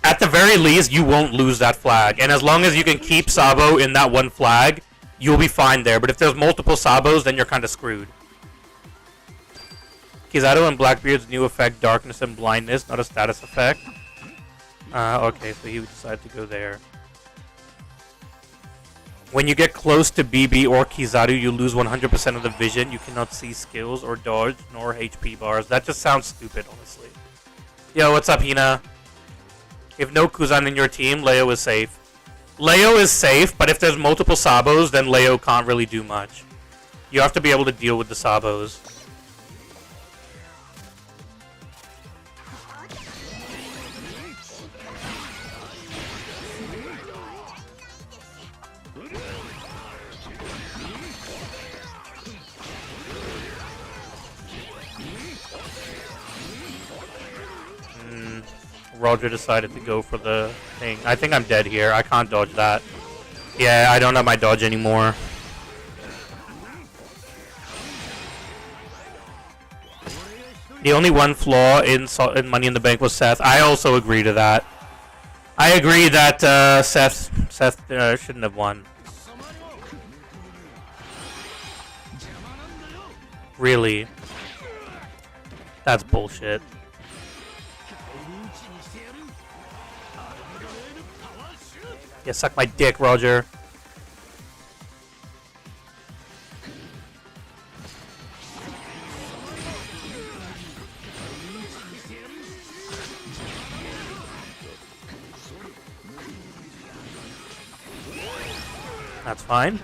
At the very least, you won't lose that flag. And as long as you can keep Sabo in that one flag, you'll be fine there. But if there's multiple Sabos, then you're kind of screwed. Kizaru and Blackbeard's new effect, Darkness and Blindness, not a status effect. Okay, so he decided to go there. When you get close to BB or Kizaru, you lose 100% of the vision. You cannot see skills or dodge, nor HP bars. That just sounds stupid, honestly. Yo, what's up, Hina? If no Kuzan in your team, Leo is safe. Leo is safe, but if there's multiple Sabos, then Leo can't really do much. You have to be able to deal with the Sabos. Roger decided to go for the thing. I think I'm dead here. I can't dodge that. Yeah, I don't have my dodge anymore. The only one flaw in Money in the Bank was Seth. I also agree to that. I agree that Seth shouldn't have won. Really? That's bullshit. Yeah, suck my dick, Roger. That's fine.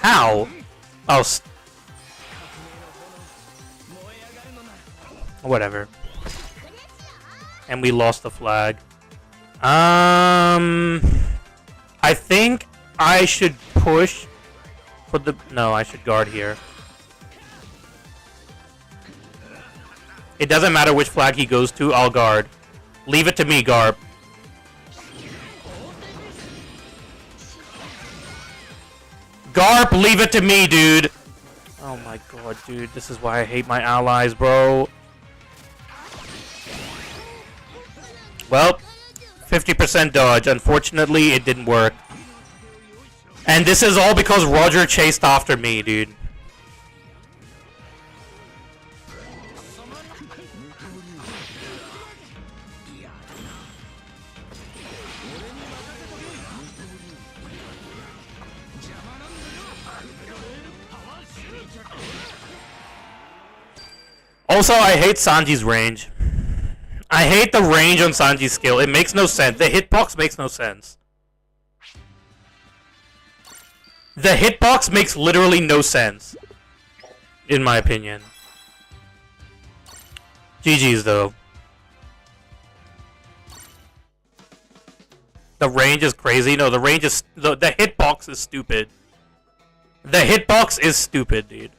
How? Oh, whatever. And we lost the flag. I think I should push for the... No, I should guard here. It doesn't matter which flag he goes to, I'll guard. Leave it to me, Garb. Garp, leave it to me, dude. Oh my god, dude. This is why I hate my allies, bro. Well, 50% dodge. Unfortunately, it didn't work. And this is all because Roger chased after me, dude. Also, I hate Sanji's range. I hate the range on Sanji's skill. It makes no sense. The hitbox makes no sense. The hitbox makes literally no sense. In my opinion. GG's though. The range is crazy. No, the range is... The hitbox is stupid. The hitbox is stupid, dude.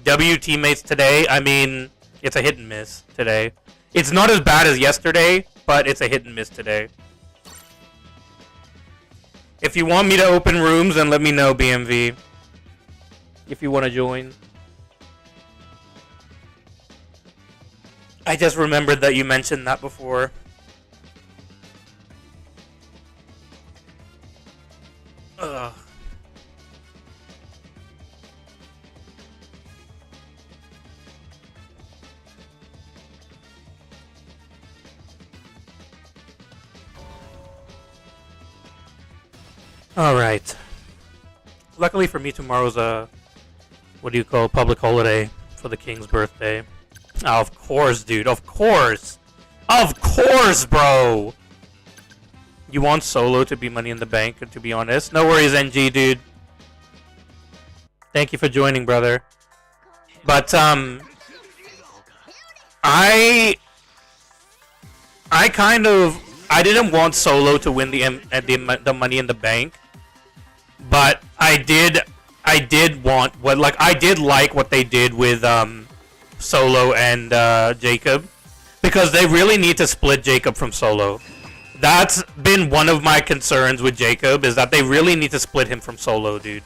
W teammates today, I mean, it's a hit and miss today. It's not as bad as yesterday, but it's a hit and miss today. If you want me to open rooms, then let me know, BMV. If you want to join. I just remembered that you mentioned that before. Ugh. Alright. Luckily for me, tomorrow's a... What do you call public holiday for the king's birthday. Oh, of course, dude. Of course. Of course, bro. You want Solo to be Money in the Bank, to be honest. No worries, NG, dude. Thank you for joining, brother. But, I kind of... I didn't want Solo to win the Money in the Bank. But I did want what, like, I did like what they did with Solo and Jacob, because they really need to split Jacob from Solo. That's been one of my concerns with Jacob, is that they really need to split him from Solo, dude.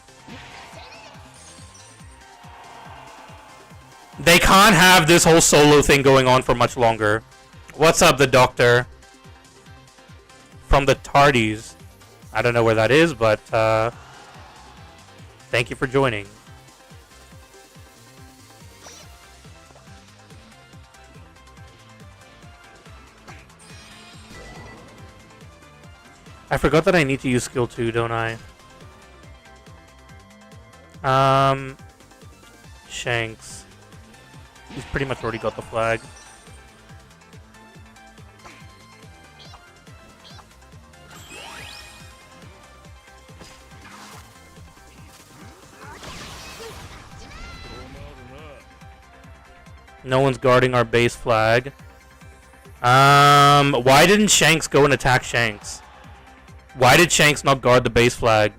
They can't have this whole Solo thing going on for much longer. What's up, the Doctor? From the Tardies. I don't know where that is, but thank you for joining. I forgot that I need to use skill 2, don't I? Shanks. He's pretty much already got the flag. No one's guarding our base flag. Why didn't Shanks go and attack Shanks? Why did Shanks not guard the base flag?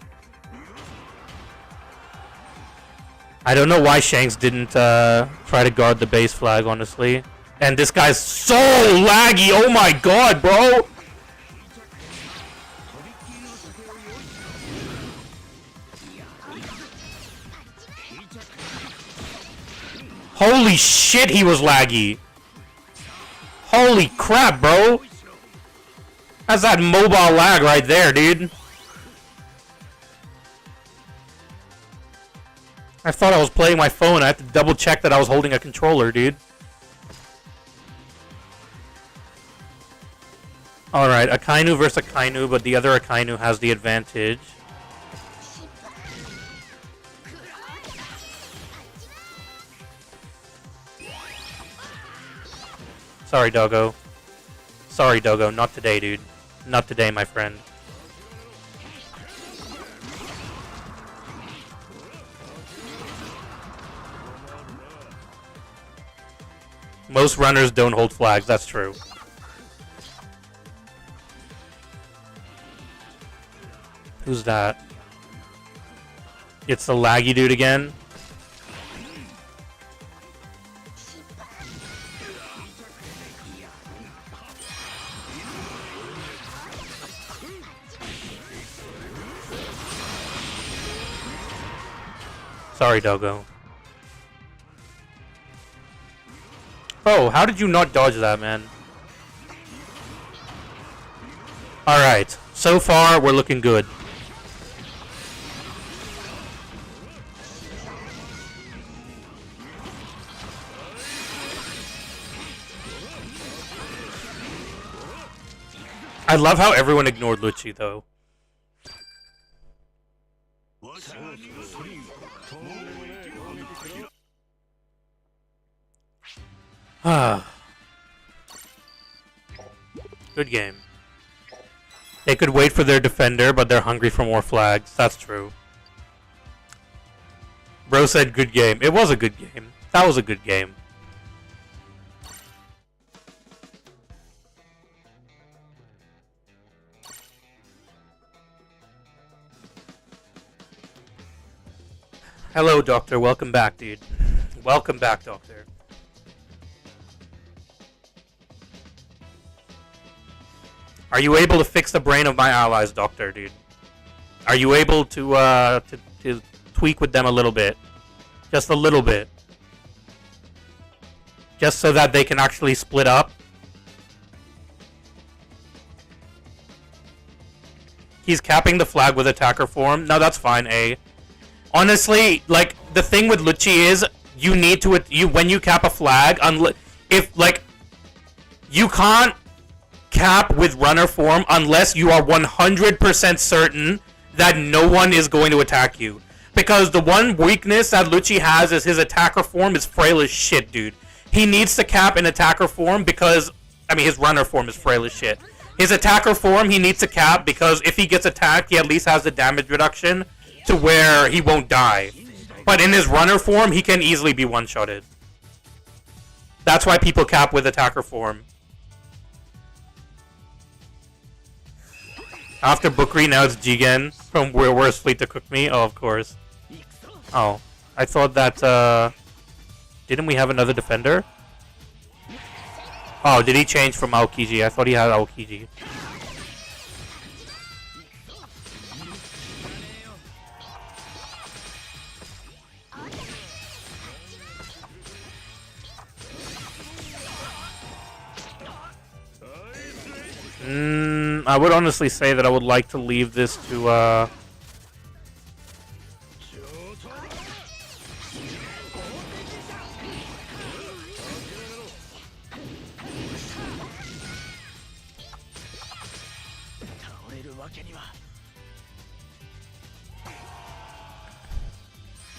I don't know why Shanks didn't try to guard the base flag, honestly. And this guy's so laggy. Oh my god, bro. Holy shit, he was laggy. Holy crap, bro. That's that mobile lag right there, dude. I thought I was playing my phone. I had to double check that I was holding a controller, dude. Alright, Akainu versus Akainu, but the other Akainu has the advantage. Sorry, doggo. Sorry, doggo. Not today, dude. Not today, my friend. Most runners don't hold flags, that's true. Who's that? It's the laggy dude again? Sorry, doggo. Oh, how did you not dodge that, man? Alright, so far we're looking good. I love how everyone ignored Lucci, though. Good game. They could wait for their defender, but they're hungry for more flags. That's true. Bro said good game. It was a good game. That was a good game. Hello, Doctor. Welcome back, dude. Welcome back, Doctor. Are you able to fix the brain of my allies, Doctor, dude? Are you able to tweak with them a little bit? Just a little bit. Just so that they can actually split up? He's capping the flag with attacker form. No, that's fine, A. Honestly, like, the thing with Lucci is, you need to, when you cap a flag, you can't cap with runner form unless you are 100% certain that no one is going to attack you. Because the one weakness that Lucci has is his attacker form is frail as shit, dude. He needs to cap in attacker form because, his runner form is frail as shit. His attacker form, he needs to cap because if he gets attacked, he at least has the damage reduction to where he won't die. But in his runner form, he can easily be one-shotted. That's why people cap with attacker form. After Bukri, now it's Jigen from Worst Fleet to Cook Me. Oh, of course. Oh, I thought that, didn't we have another defender? Oh, did he change from Aokiji? I thought he had Aokiji. I would honestly say that I would like to leave this to,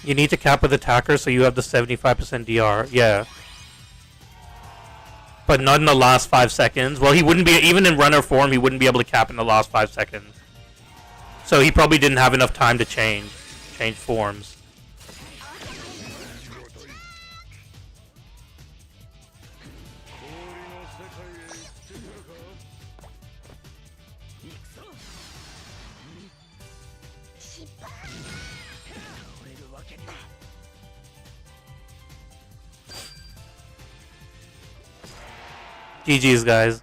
you need to cap with attacker so you have the 75% DR. Yeah. But not in the last 5 seconds. Well, he wouldn't be, even in runner form, he wouldn't be able to cap in the last 5 seconds. So he probably didn't have enough time to change forms. GG's, guys.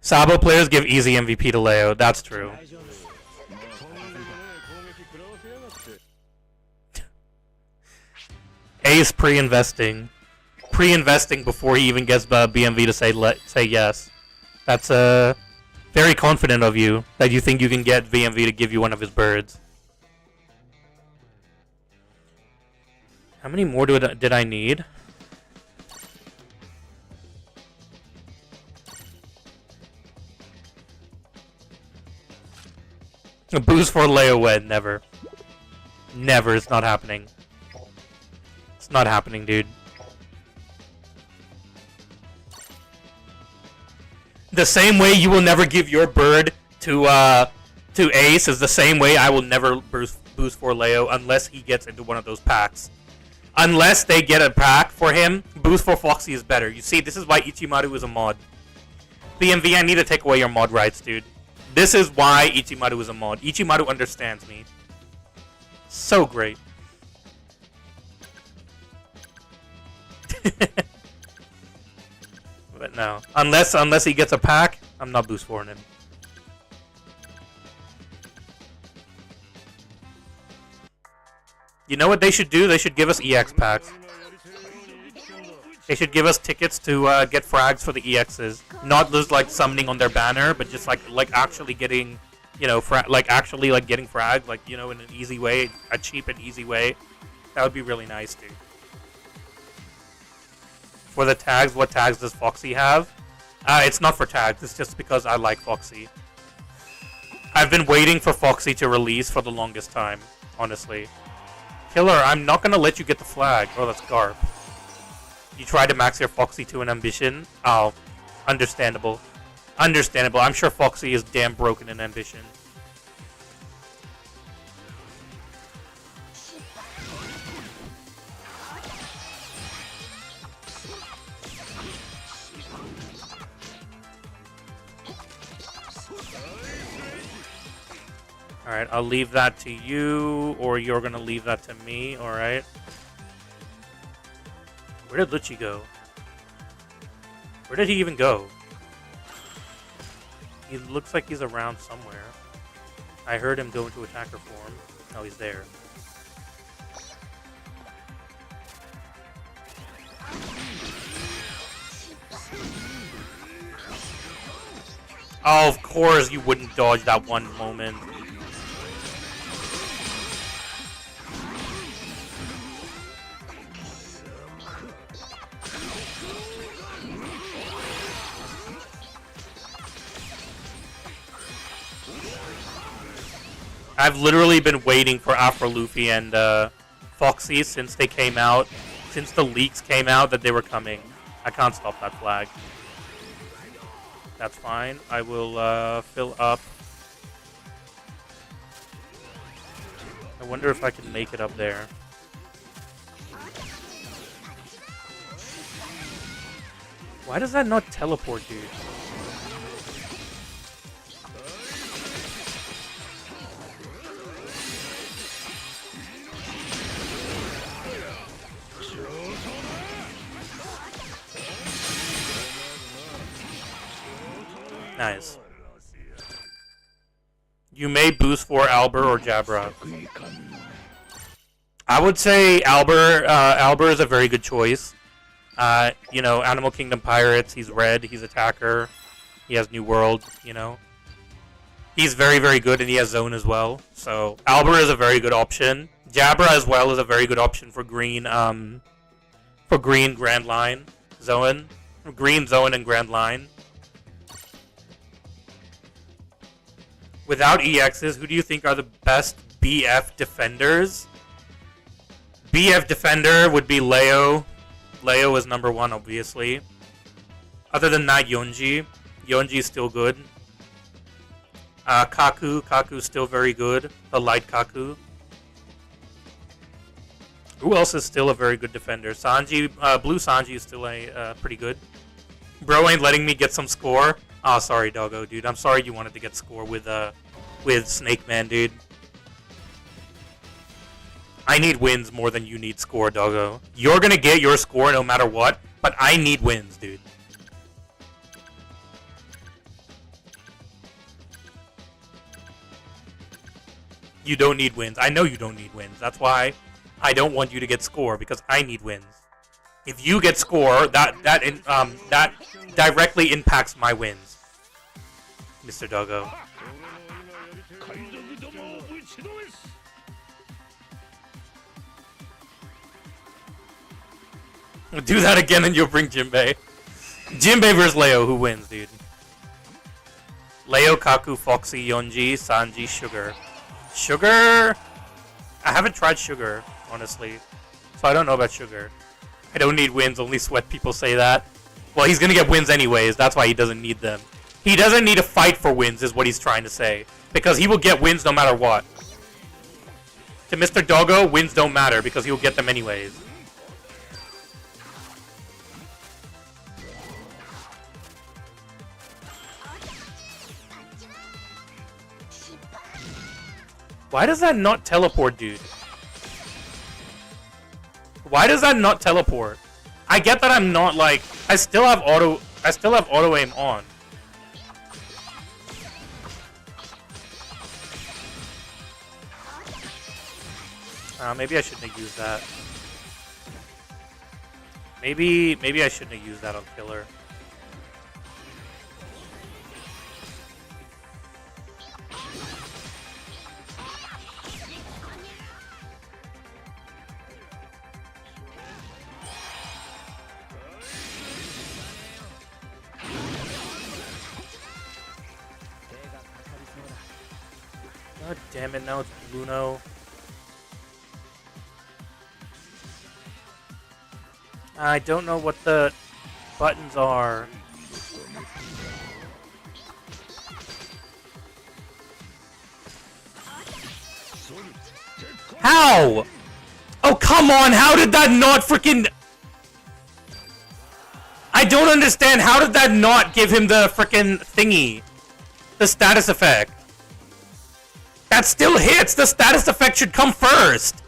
Sabo players give easy MVP to Leo. That's true. Ace pre-investing. Pre-investing before he even gets BMV to say yes. That's very confident of you that you think you can get BMV to give you one of his birds. How many more did I need? A boost for Leo Wed, never. Never, it's not happening. It's not happening, dude. The same way you will never give your bird to Ace is the same way I will never boost for Leo unless he gets into one of those packs. Unless they get a pack for him, boost for Foxy is better. You see, this is why Ichimaru is a mod. BMV, I need to take away your mod rights, dude. This is why Ichimaru is a mod. Ichimaru understands me. So great. But no. Unless he gets a pack, I'm not boost for him. You know what they should do? They should give us EX packs. They should give us tickets to get frags for the EXs. Not just like summoning on their banner, but just like actually getting, you know, actually getting frags, like, you know, in an easy way, a cheap and easy way. That would be really nice, dude. For the tags, what tags does Foxy have? It's not for tags. It's just because I like Foxy. I've been waiting for Foxy to release for the longest time, honestly. Killer, I'm not gonna let you get the flag. Oh, that's Garp. You tried to max your Foxy to an ambition? Oh, understandable. Understandable. I'm sure Foxy is damn broken in ambition. Alright, I'll leave that to you, or you're gonna leave that to me, alright? Where did Lucci go? Where did he even go? He looks like he's around somewhere. I heard him go into attacker form. Oh, he's there. Oh, of course you wouldn't dodge that one moment. I've literally been waiting for Afro Luffy and Foxy since they came out, since the leaks came out that they were coming. I can't stop that flag. That's fine. I will fill up. I wonder if I can make it up there. Why does that not teleport, dude? Nice. You may boost for Albert or Jabra. I would say Albert. Albert is a very good choice. You know, Animal Kingdom Pirates. He's red. He's attacker. He has New World. You know, he's very, very good, and he has Zone as well. So Albert is a very good option. Jabra as well is a very good option for green. For green Grand Line Zone, green Zone and Grand Line. Without EXs, who do you think are the best BF defenders? BF defender would be Leo. Leo is number one, obviously. Other than that, Yonji. Yonji is still good. Kaku. Kaku's still very good. The light Kaku. Who else is still a very good defender? Sanji. Blue Sanji is still pretty good. Bro ain't letting me get some score. Oh, sorry, doggo, dude. I'm sorry you wanted to get score with Snake Man, dude. I need wins more than you need score, doggo. You're gonna get your score no matter what, but I need wins, dude. You don't need wins. I know you don't need wins. That's why I don't want you to get score, because I need wins. If you get score, that directly impacts my wins. Mr. Doggo. Do that again and you'll bring Jinbei. Jinbei versus Leo, who wins, dude? Leo, Kaku, Foxy, Yonji, Sanji, Sugar. Sugar? I haven't tried Sugar, honestly. So I don't know about Sugar. I don't need wins, only sweat people say that. Well, he's gonna get wins anyways, that's why he doesn't need them. He doesn't need to fight for wins, is what he's trying to say. Because he will get wins no matter what. To Mr. Doggo, wins don't matter, because he'll get them anyways. Why does that not teleport, dude? Why does that not teleport? I get that I'm not like... I still have auto aim on. Maybe I shouldn't have used that. Maybe I shouldn't have used that on Killer. God damn it, now it's Bruno. I don't know what the buttons are. How? Oh, come on, how did that not freaking... I don't understand, how did that not give him the freaking thingy? The status effect. That still hits! The status effect should come first!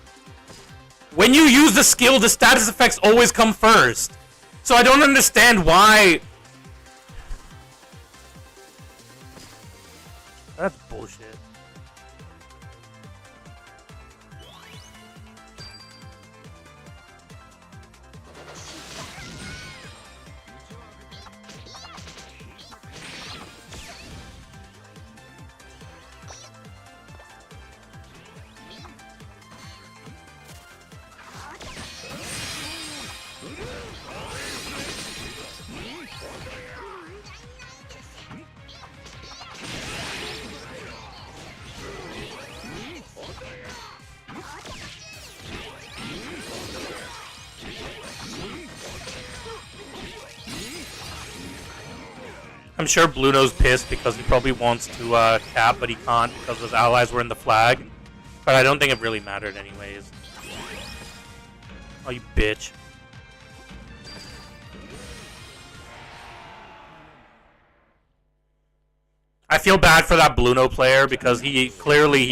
When you use the skill, the status effects always come first. So I don't understand why... That's bullshit. I'm sure Bluno's pissed because he probably wants to cap, but he can't because his allies were in the flag. But I don't think it really mattered anyways. Oh, you bitch. I feel bad for that Bluno player because he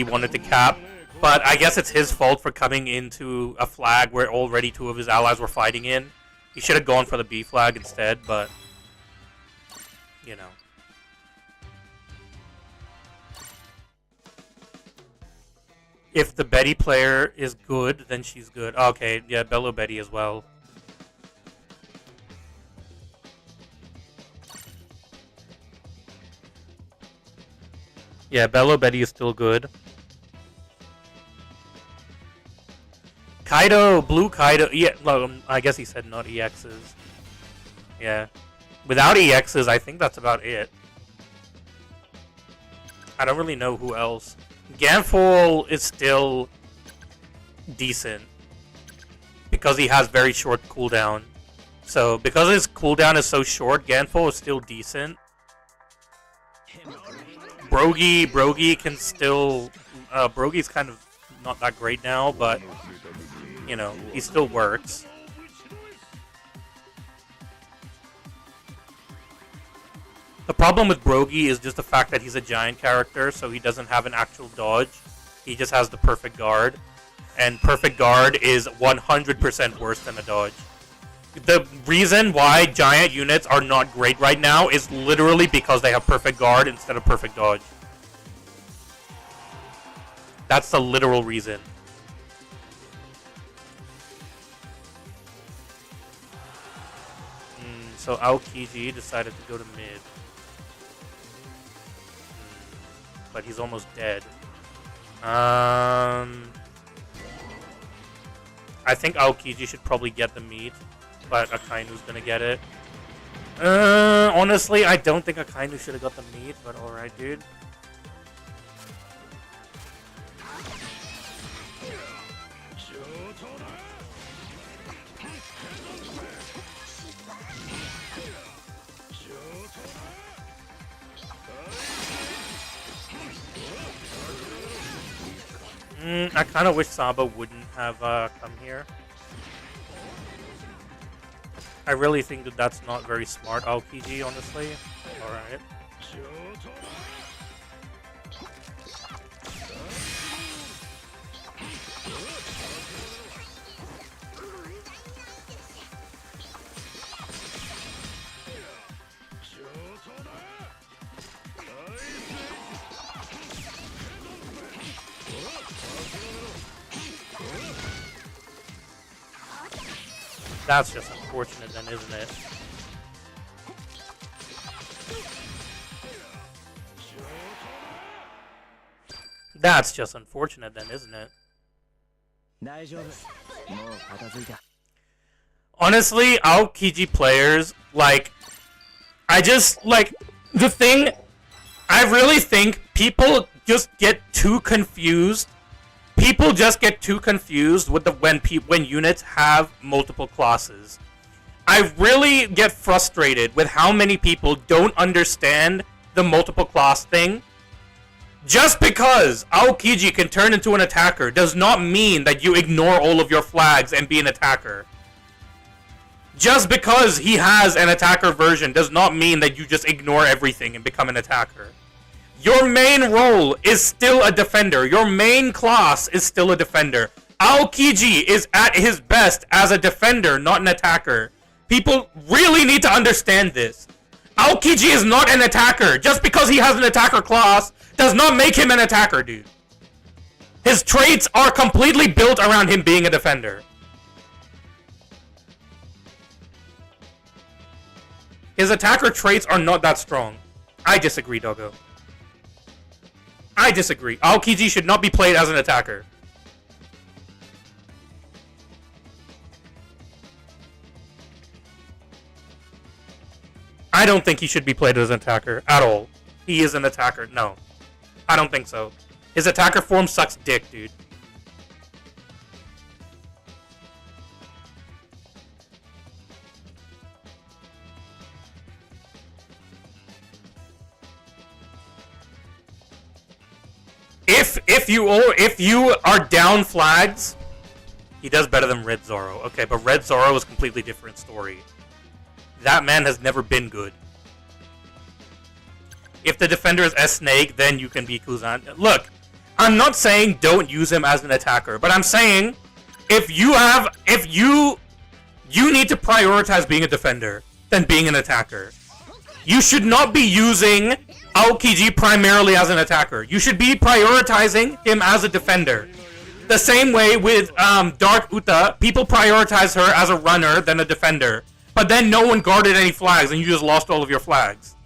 wanted to cap, but I guess it's his fault for coming into a flag where already 2 of his allies were fighting in. He should have gone for the B flag instead, but... you know. If the Betty player is good, then she's good. Okay, yeah, Bello Betty as well. Yeah, Bello Betty is still good. Kaido, Blue Kaido. Yeah, well, I guess he said not EXs. Yeah. Without EXs, I think that's about it. I don't really know who else. Ganfol is still decent because he has very short cooldown. So, because his cooldown is so short, Ganfol is still decent. Brogy can still... Brogy's kind of not that great now, but, you know, he still works. The problem with Brogy is just the fact that he's a giant character, so he doesn't have an actual dodge. He just has the perfect guard. And perfect guard is 100% worse than a dodge. The reason why giant units are not great right now is literally because they have perfect guard instead of perfect dodge. That's the literal reason. So Aokiji decided to go to mid. But he's almost dead. I think Aokiji should probably get the meat, but Akainu's gonna get it. Honestly, I don't think Akainu should have got the meat, but alright, dude. I kind of wish Saba wouldn't have come here. I really think that that's not very smart, Aokiji, honestly. Alright. That's just unfortunate then, isn't it? That's just unfortunate then, isn't it? Honestly, Aokiji players, like, I really think people just get too confused. People just get too confused with when units have multiple classes. I really get frustrated with how many people don't understand the multiple class thing. Just because Aokiji can turn into an attacker does not mean that you ignore all of your flags and be an attacker. Just because he has an attacker version does not mean that you just ignore everything and become an attacker. Your main role is still a defender. Your main class is still a defender. Aokiji is at his best as a defender, not an attacker. People really need to understand this. Aokiji is not an attacker. Just because he has an attacker class does not make him an attacker, dude. His traits are completely built around him being a defender. His attacker traits are not that strong. I disagree, Doggo. I disagree. Aokiji should not be played as an attacker. I don't think he should be played as an attacker at all. He is an attacker. No. I don't think so. His attacker form sucks dick, dude. If you are down flags, he does better than Red Zoro. Okay, but Red Zoro is a completely different story. That man has never been good. If the defender is S-Snake, then you can be Kuzan. Look, I'm not saying don't use him as an attacker, but I'm saying if you need to prioritize being a defender than being an attacker. You should not be using Aokiji primarily as an attacker. You should be prioritizing him as a defender. The same way with Dark Uta, people prioritize her as a runner than a defender. But then no one guarded any flags and you just lost all of your flags.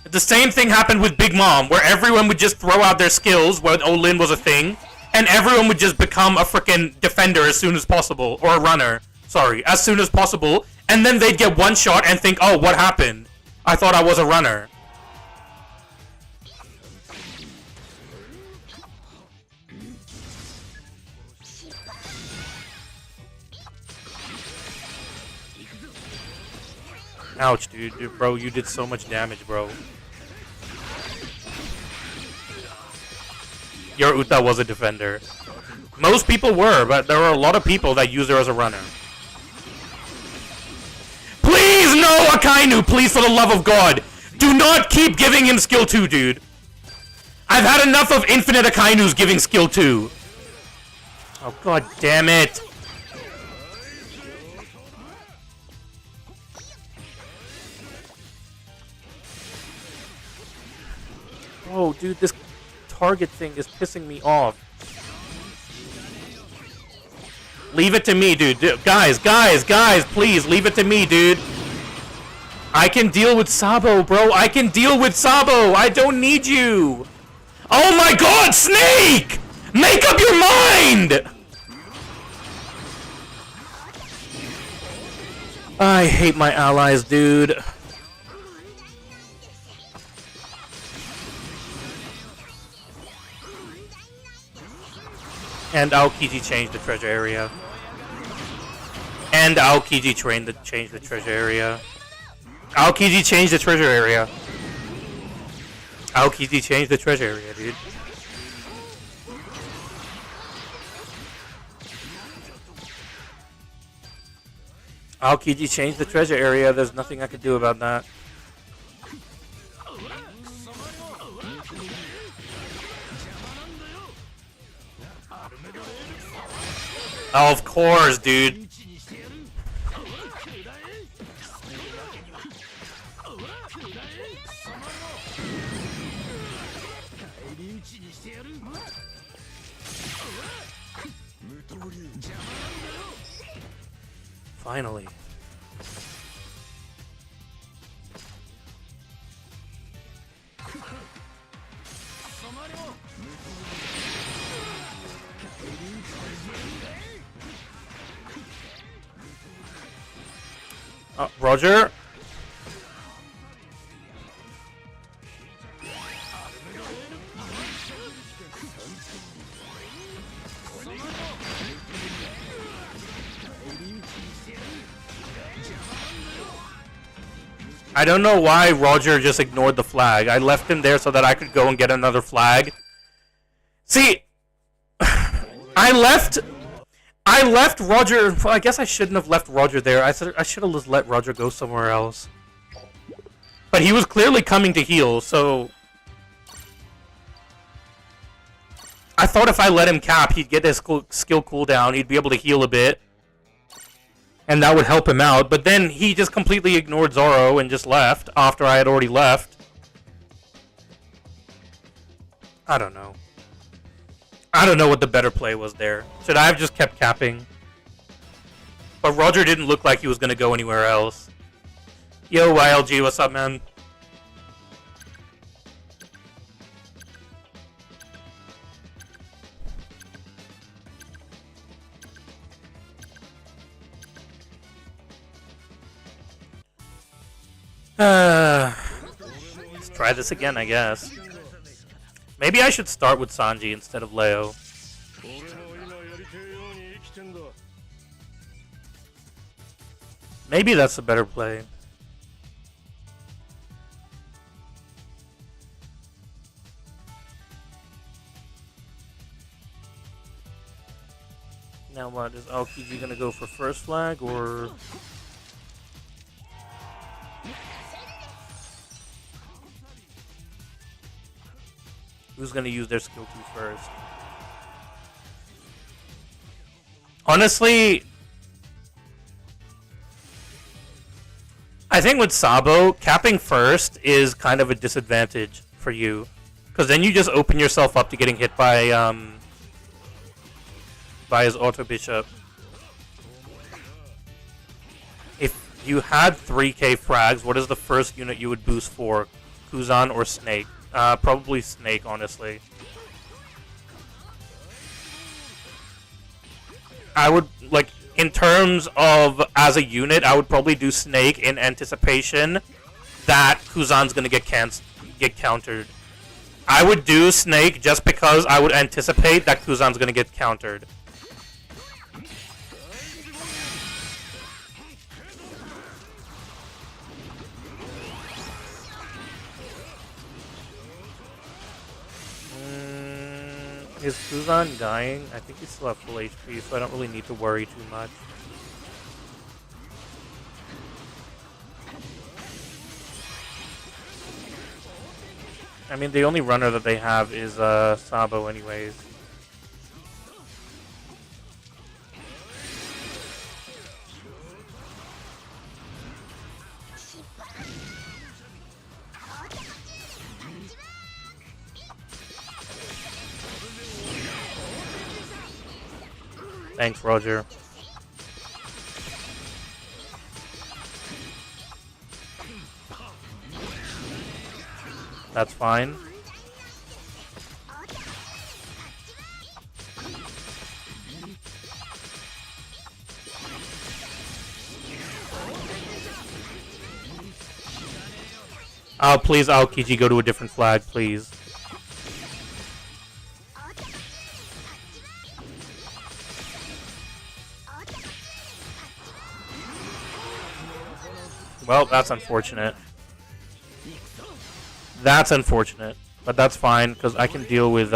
The same thing happened with Big Mom, where everyone would just throw out their skills when Olin was a thing, and everyone would just become a freaking defender as soon as possible, or a runner, sorry, as soon as possible, and then they'd get one shot and think, oh, what happened? I thought I was a runner. Ouch, dude. Bro, you did so much damage, bro. Your Uta was a defender. Most people were, but there were a lot of people that used her as a runner. Please, no, Akainu! Please, for the love of God! Do not keep giving him skill 2, dude! I've had enough of infinite Akainus giving skill 2. Oh, god damn it! Oh, dude, this target thing is pissing me off. Leave it to me, dude. Guys, please, leave it to me, dude. I can deal with Sabo, bro. I can deal with Sabo. I don't need you. Oh my god, Snake! Make up your mind! I hate my allies, dude. And Aokiji changed the treasure area. And Aokiji changed the treasure area. Aokiji changed the treasure area. Aokiji changed the treasure area, dude. Aokiji changed the treasure area. There's nothing I could do about that. Oh, of course, dude. Finally. Roger? I don't know why Roger just ignored the flag. I left him there so that I could go and get another flag. See, I left Roger. Well, I guess I shouldn't have left Roger there. I should have just let Roger go somewhere else. But he was clearly coming to heal, so... I thought if I let him cap, he'd get his skill cooldown, he'd be able to heal a bit. And that would help him out, but then he just completely ignored Zoro and just left after I had already left. I don't know. I don't know what the better play was there. Should I have just kept capping? But Roger didn't look like he was going to go anywhere else. Yo, YLG, what's up, man? Let's try this again, I guess. Maybe I should start with Sanji instead of Leo. Maybe that's a better play. Now what, is Aokiji gonna go for first flag, or... Who's gonna use their skill 2 first? Honestly, I think with Sabo, capping first is kind of a disadvantage for you. Because then you just open yourself up to getting hit by his auto bishop. If you had 3k frags, what is the first unit you would boost for? Kuzan or Snake? Probably Snake, honestly. I would, like, in terms of as a unit, I would probably do Snake in anticipation that Kuzan's gonna get countered. I would do Snake just because I would anticipate that Kuzan's gonna get countered. Is Kuzan dying? I think he's still at full HP, so I don't really need to worry too much. I mean, the only runner that they have is Sabo anyways. Thanks, Roger. That's fine. Oh, please, Aokiji, go to a different flag, please. Well, that's unfortunate. That's unfortunate. But that's fine, because I can deal with,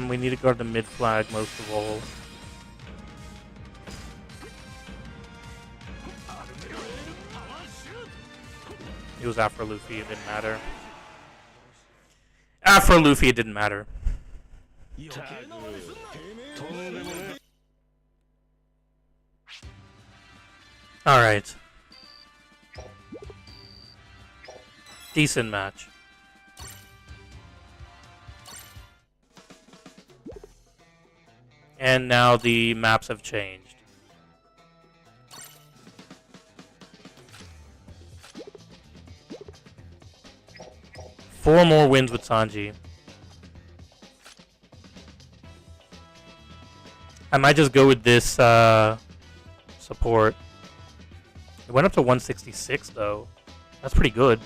we need to guard the mid flag most of all. It was after Luffy, it didn't matter. After Luffy, it didn't matter. Alright. Decent match. And now the maps have changed. Four more wins with Sanji. I might just go with this support. It went up to 166 though. That's pretty good.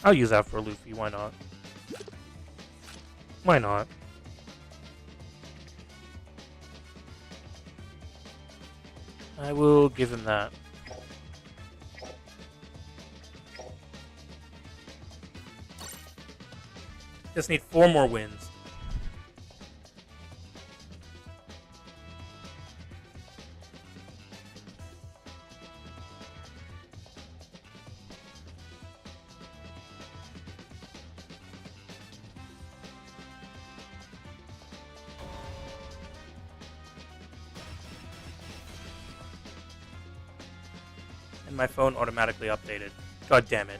I'll use that for Luffy, why not? Why not? I will give him that. Just need 4 more wins. And my phone automatically updated. God damn it.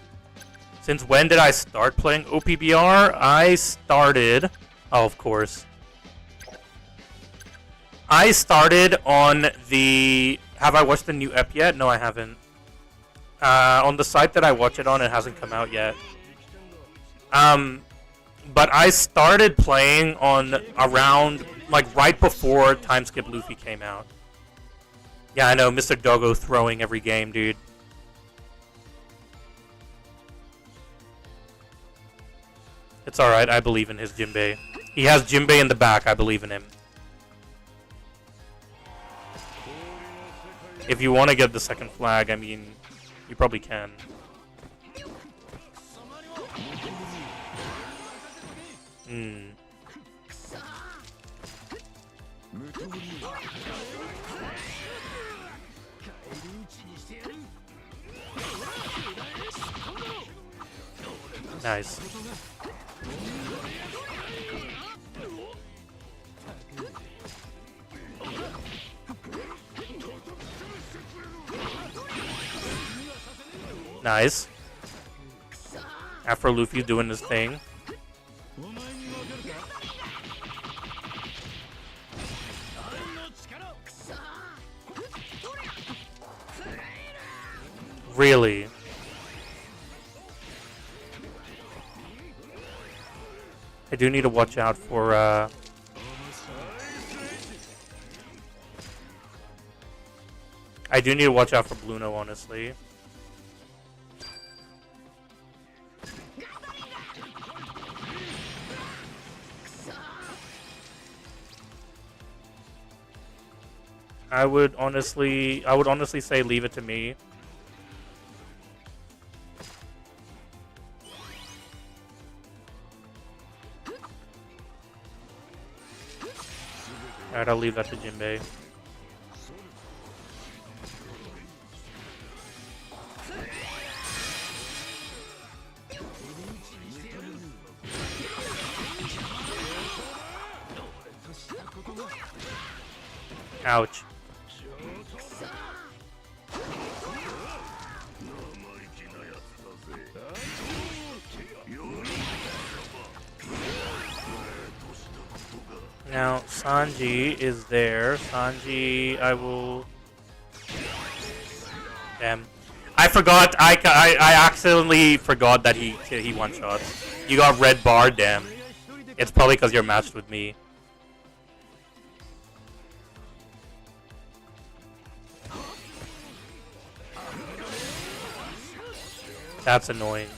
Since when did I start playing OPBR? I started... Oh, of course. I started on the... Have I watched the new ep yet? No, I haven't. On the site that I watch it on, it hasn't come out yet. But I started playing on around... Like, right before Time Skip Luffy came out. Yeah, I know, Mr. Doggo throwing every game, dude. It's alright, I believe in his Jinbei. He has Jinbei in the back, I believe in him. If you want to get the second flag, I mean, you probably can. Nice. Nice. Afro Luffy's doing his thing. Really? I do need to watch out for, I do need to watch out for Bluno, honestly. I would honestly say leave it to me. Alright, I'll leave that to Jinbei. Ouch. Now, Sanji is there. Sanji, I will... Damn. I forgot, I accidentally forgot that he one-shots. You got red bar, damn. It's probably because you're matched with me. That's annoying.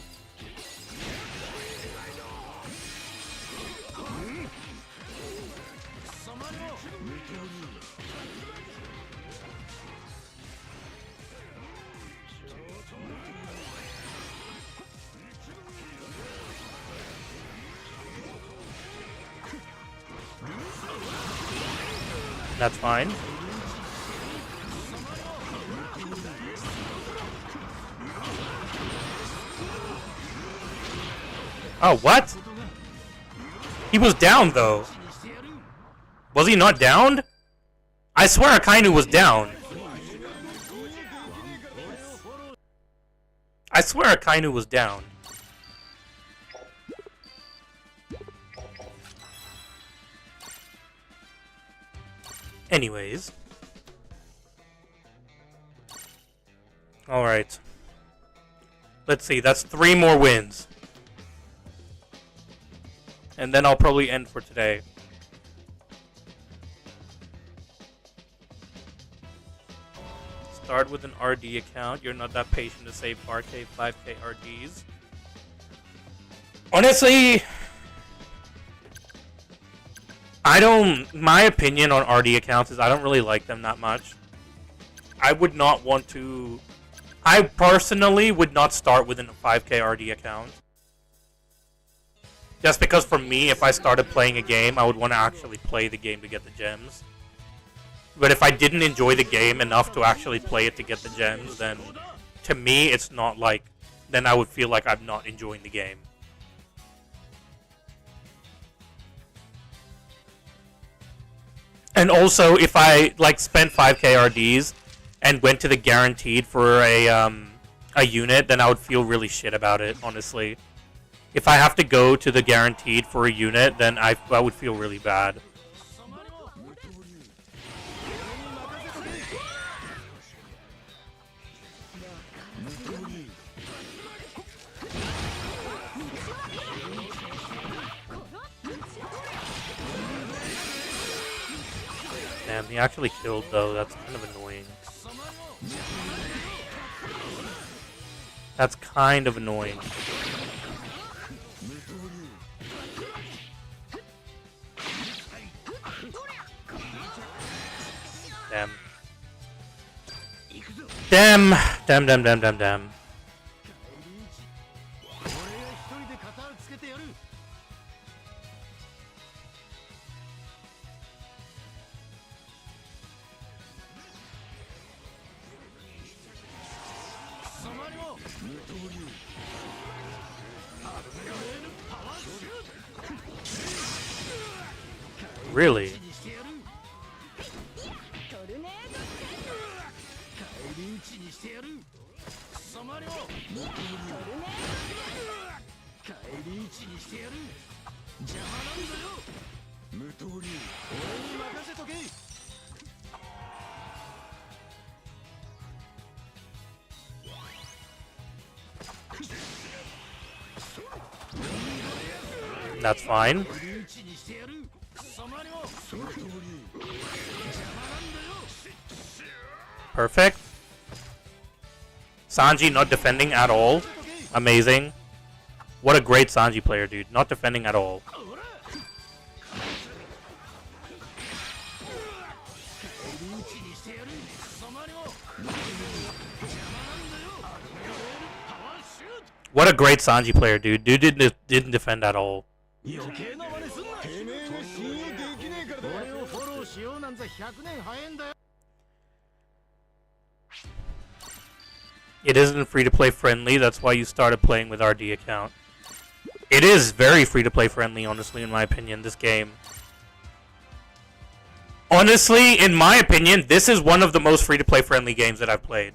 That's fine. Oh, what? He was down, though. Was he not downed? I swear Akainu was down. I swear Akainu was down. Anyways. Alright. Let's see, that's 3 more wins. And then I'll probably end for today. Start with an RD account. You're not that patient to save 4K, 5K RDs. Honestly, My opinion on RD accounts is I don't really like them that much. I would not want to. I personally would not start within a 5k RD account. Just because for me, if I started playing a game, I would want to actually play the game to get the gems. But if I didn't enjoy the game enough to actually play it to get the gems, then to me, it's not like. Then I would feel like I'm not enjoying the game. And also, if I like spent 5k RDs and went to the guaranteed for a unit, then I would feel really shit about it, honestly. If I have to go to the guaranteed for a unit, then I would feel really bad. Damn, he actually killed though. That's kind of annoying. That's kind of annoying. Damn. Damn. Really? That's fine. Perfect. Sanji not defending at all. Amazing. What a great Sanji player, dude. Not defending at all. What a great Sanji player, dude. Dude didn't defend at all. It isn't free-to-play friendly, that's why you started playing with RD account. It is very free-to-play friendly, honestly, in my opinion, this game. Honestly, in my opinion, this is one of the most free-to-play friendly games that I've played.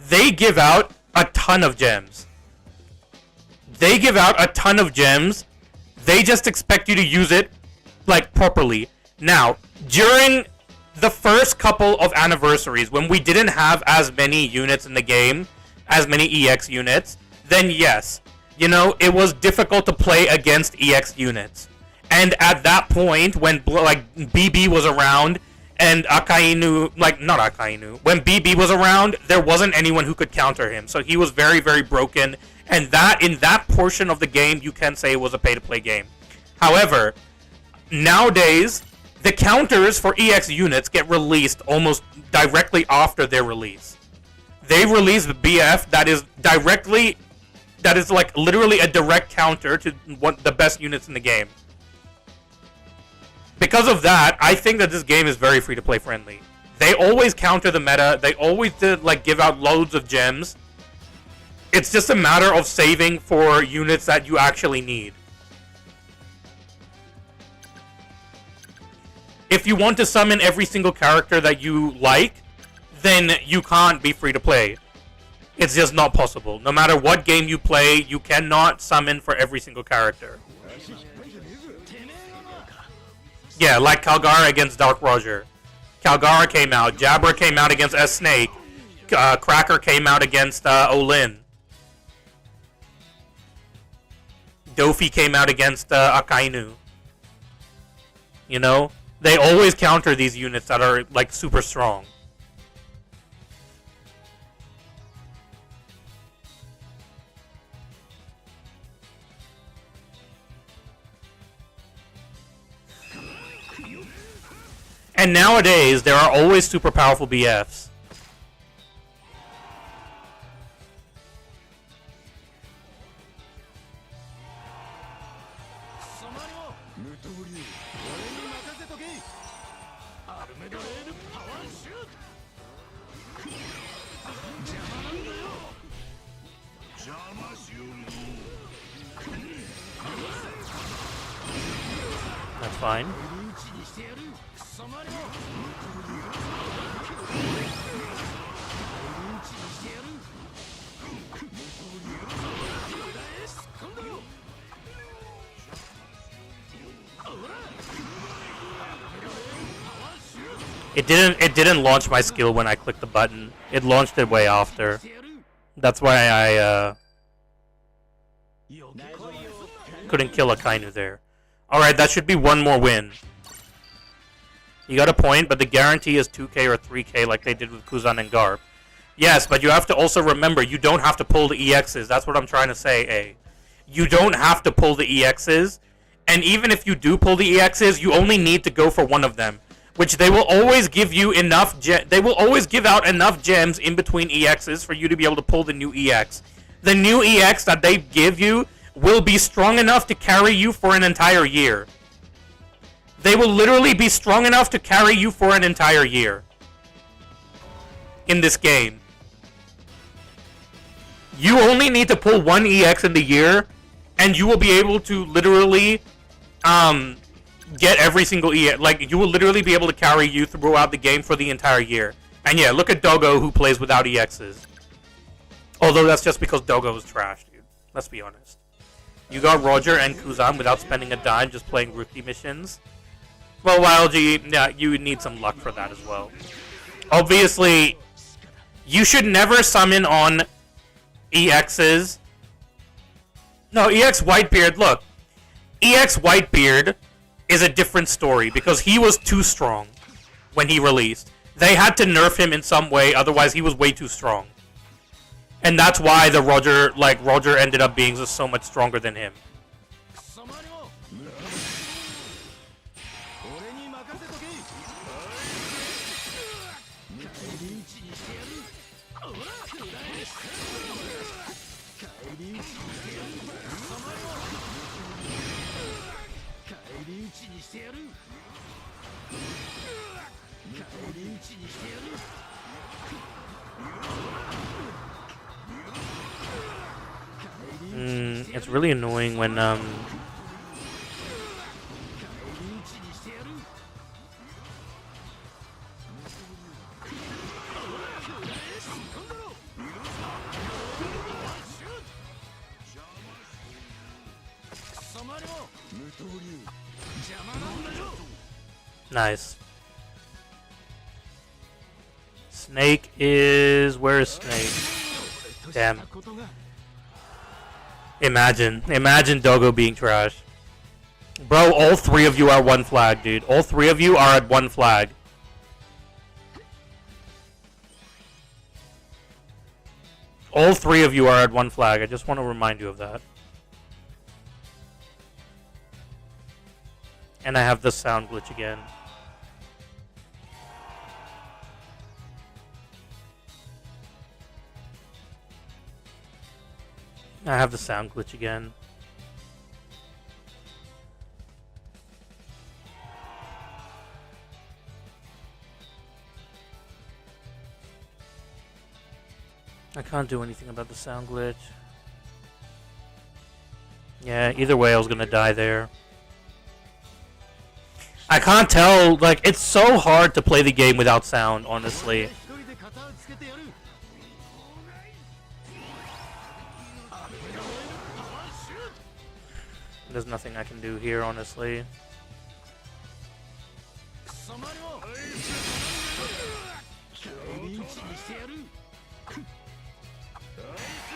They give out a ton of gems. They give out a ton of gems. They just expect you to use it, like, properly. Now, during the first couple of anniversaries, when we didn't have as many units in the game, as many EX units, then yes, you know, it was difficult to play against EX units. And at that point, when, like, BB was around, and Akainu, like, not Akainu, when BB was around, there wasn't anyone who could counter him. So he was very, very broken. And that, in that portion of the game, you can say it was a pay-to-play game. However, nowadays, the counters for EX units get released almost directly after their release. They release the BF that is like literally a direct counter to the best units in the game. Because of that, I think that this game is very free-to-play friendly. They always counter the meta. They always like give out loads of gems. It's just a matter of saving for units that you actually need. If you want to summon every single character that you like, then you can't be free-to-play. It's just not possible. No matter what game you play, you cannot summon for every single character. Yeah, like Calgara against Dark Roger. Calgara came out. Jabra came out against S-Snake. Cracker came out against Olin. Dofi came out against Akainu. You know? They always counter these units that are, like, super strong. And nowadays, there are always super powerful BFs. That's fine. It didn't launch my skill when I clicked the button. It launched it way after. That's why I couldn't kill a Kainu there. Alright, that should be one more win. You got a point, but the guarantee is 2k or 3k like they did with Kuzan and Garp. Yes, but you have to also remember, you don't have to pull the EXs. That's what I'm trying to say, A. You don't have to pull the EXs. And even if you do pull the EXs, you only need to go for one of them. Which they will always give you enough they will always give out enough gems in between EXs for you to be able to pull the new EX. The new EX that they give you will be strong enough to carry you for an entire year. They will literally be strong enough to carry you for an entire year. In this game. You only need to pull one EX in the year, and you will be able to literally, get every single EX. Like, you will literally be able to carry you throughout the game for the entire year. And yeah, look at Dogo, who plays without EXs. Although that's just because Dogo is trash, dude. Let's be honest. You got Roger and Kuzan without spending a dime, just playing rookie missions. Well, YLG, yeah, you need some luck for that as well. Obviously, you should never summon on EXs. No, EX Whitebeard, look. EX Whitebeard is a different story because he was too strong when he released. They had to nerf him in some way, otherwise he was way too strong. And that's why the Roger ended up being so much stronger than him. It's really annoying when Nice. Snake is... Where is Snake? Damn. Imagine Dogo being trash. Bro, all three of you are one flag, dude. All three of you are at one flag. All three of you are at one flag. I just want to remind you of that. And I have the sound glitch again. I have the sound glitch again. I can't do anything about the sound glitch. Yeah, either way I was gonna die there. I can't tell, like, it's so hard to play the game without sound, honestly. There's nothing I can do here, honestly.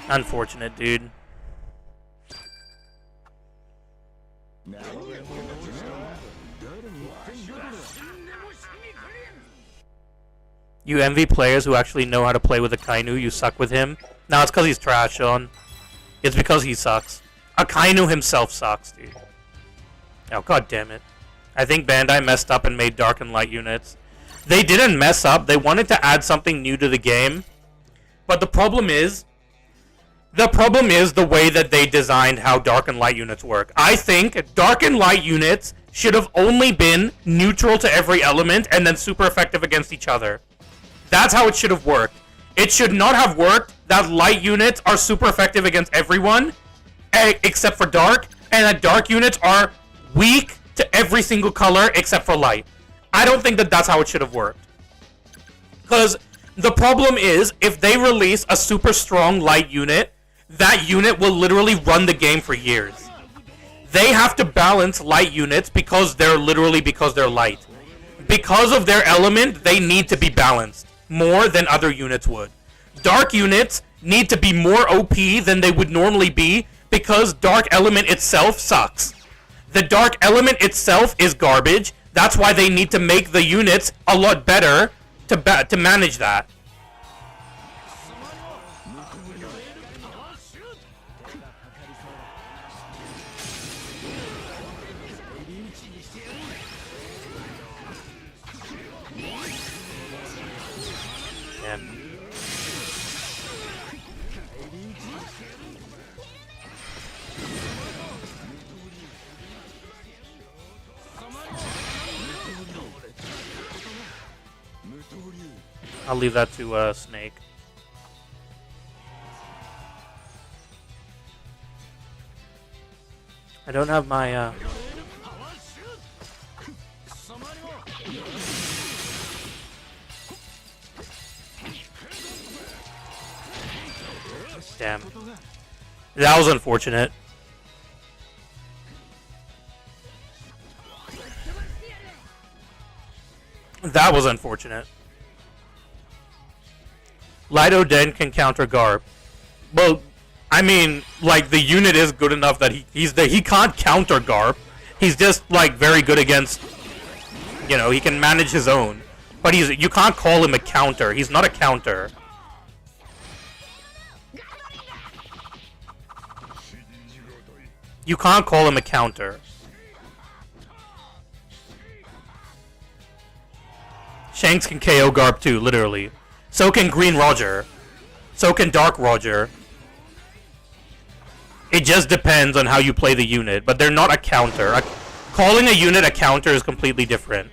Unfortunate, dude. You envy players who actually know how to play with a Kainu. You suck with him. No, it's because he's trash, Sean. It's because he sucks. Akainu himself sucks, dude. Oh, god damn it. I think Bandai messed up and made dark and light units. They didn't mess up. They wanted to add something new to the game. But the problem is the way that they designed how dark and light units work. I think dark and light units should have only been neutral to every element and then super effective against each other. That's how it should have worked. It should not have worked that light units are super effective against everyone except for dark, and that dark units are weak to every single color except for light. I don't think that that's how it should have worked. Because the problem is, if they release a super strong light unit, that unit will literally run the game for years. They have to balance light units because they're light. Because of their element, they need to be balanced more than other units would. Dark units need to be more OP than they would normally be because dark element itself sucks. The dark element itself is garbage. That's why they need to make the units a lot better to manage that. I'll leave that to Snake. I don't have my Damn. That was unfortunate. That was unfortunate. Lido Den can counter Garp. Well, I mean, like, the unit is good enough that he can't counter Garp. He's just, like, very good against, you know, he can manage his own. But you can't call him a counter. He's not a counter. You can't call him a counter. Shanks can KO Garp too, literally. So can Green Roger. So can Dark Roger. It just depends on how you play the unit, but they're not a counter. Calling a unit a counter is completely different.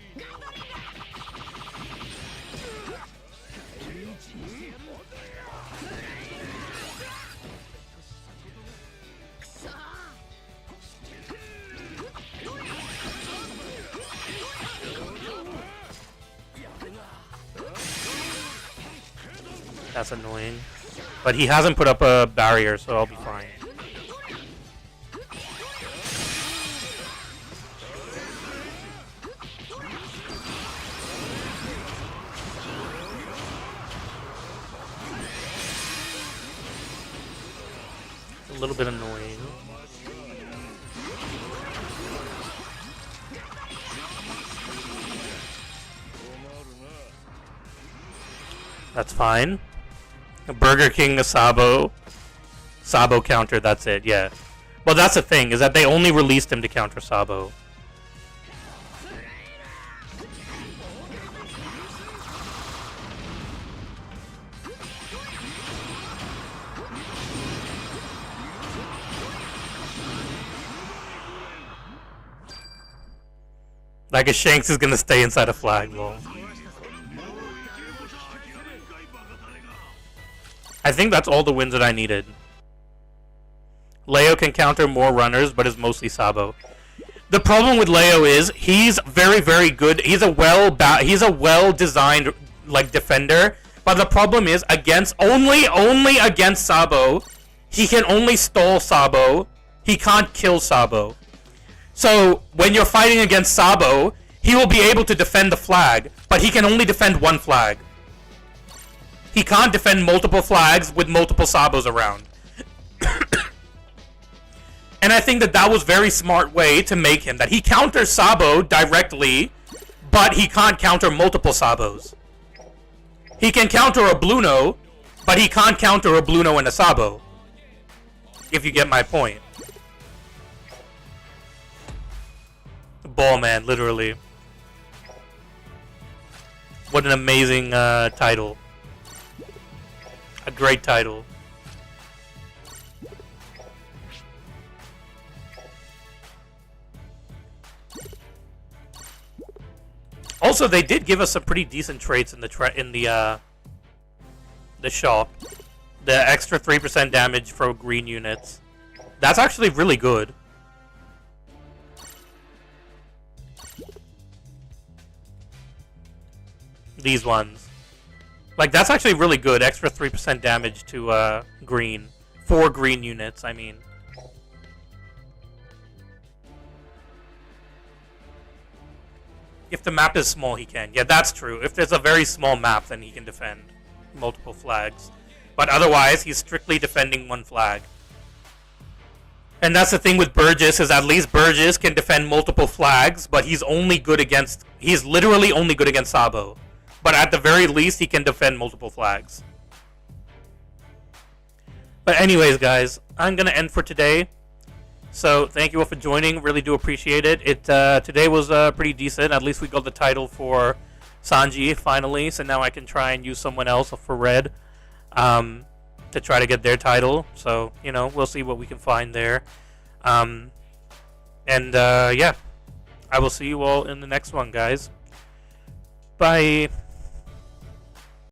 That's annoying. But he hasn't put up a barrier, so I'll be fine. It's a little bit annoying. That's fine. A Burger King, a Sabo counter, that's it, yeah. Well, that's the thing, is that they only released him to counter Sabo. Like a Shanks is gonna stay inside a flag, lol. I think that's all the wins that I needed. Leo can counter more runners, but is mostly Sabo. The problem with Leo is he's very, very good. He's a well-designed like defender, but the problem is against only against Sabo, he can only stall Sabo. He can't kill Sabo. So when you're fighting against Sabo, he will be able to defend the flag, but he can only defend one flag. He can't defend multiple flags with multiple Sabos around. And I think that was very smart way to make him. That he counters Sabo directly, but he can't counter multiple Sabos. He can counter a Bluno, but he can't counter a Bluno and a Sabo. If you get my point. ball man, literally. What an amazing title. A great title. Also, they did give us some pretty decent traits in the shop. The extra 3% damage for green units. That's actually really good. These ones. Like, that's actually really good. Extra 3% damage to green. 4 green units, I mean. If the map is small, he can. Yeah, that's true. If there's a very small map, then he can defend multiple flags. But otherwise, he's strictly defending one flag. And that's the thing with Burgess, is at least Burgess can defend multiple flags, but he's only good against... He's literally only good against Sabo. But at the very least, he can defend multiple flags. But anyways, guys, I'm going to end for today. So, thank you all for joining. Really do appreciate it. Today was pretty decent. At least we got the title for Sanji, finally. So now I can try and use someone else for Red to try to get their title. So, you know, we'll see what we can find there. Yeah, I will see you all in the next one, guys. Bye.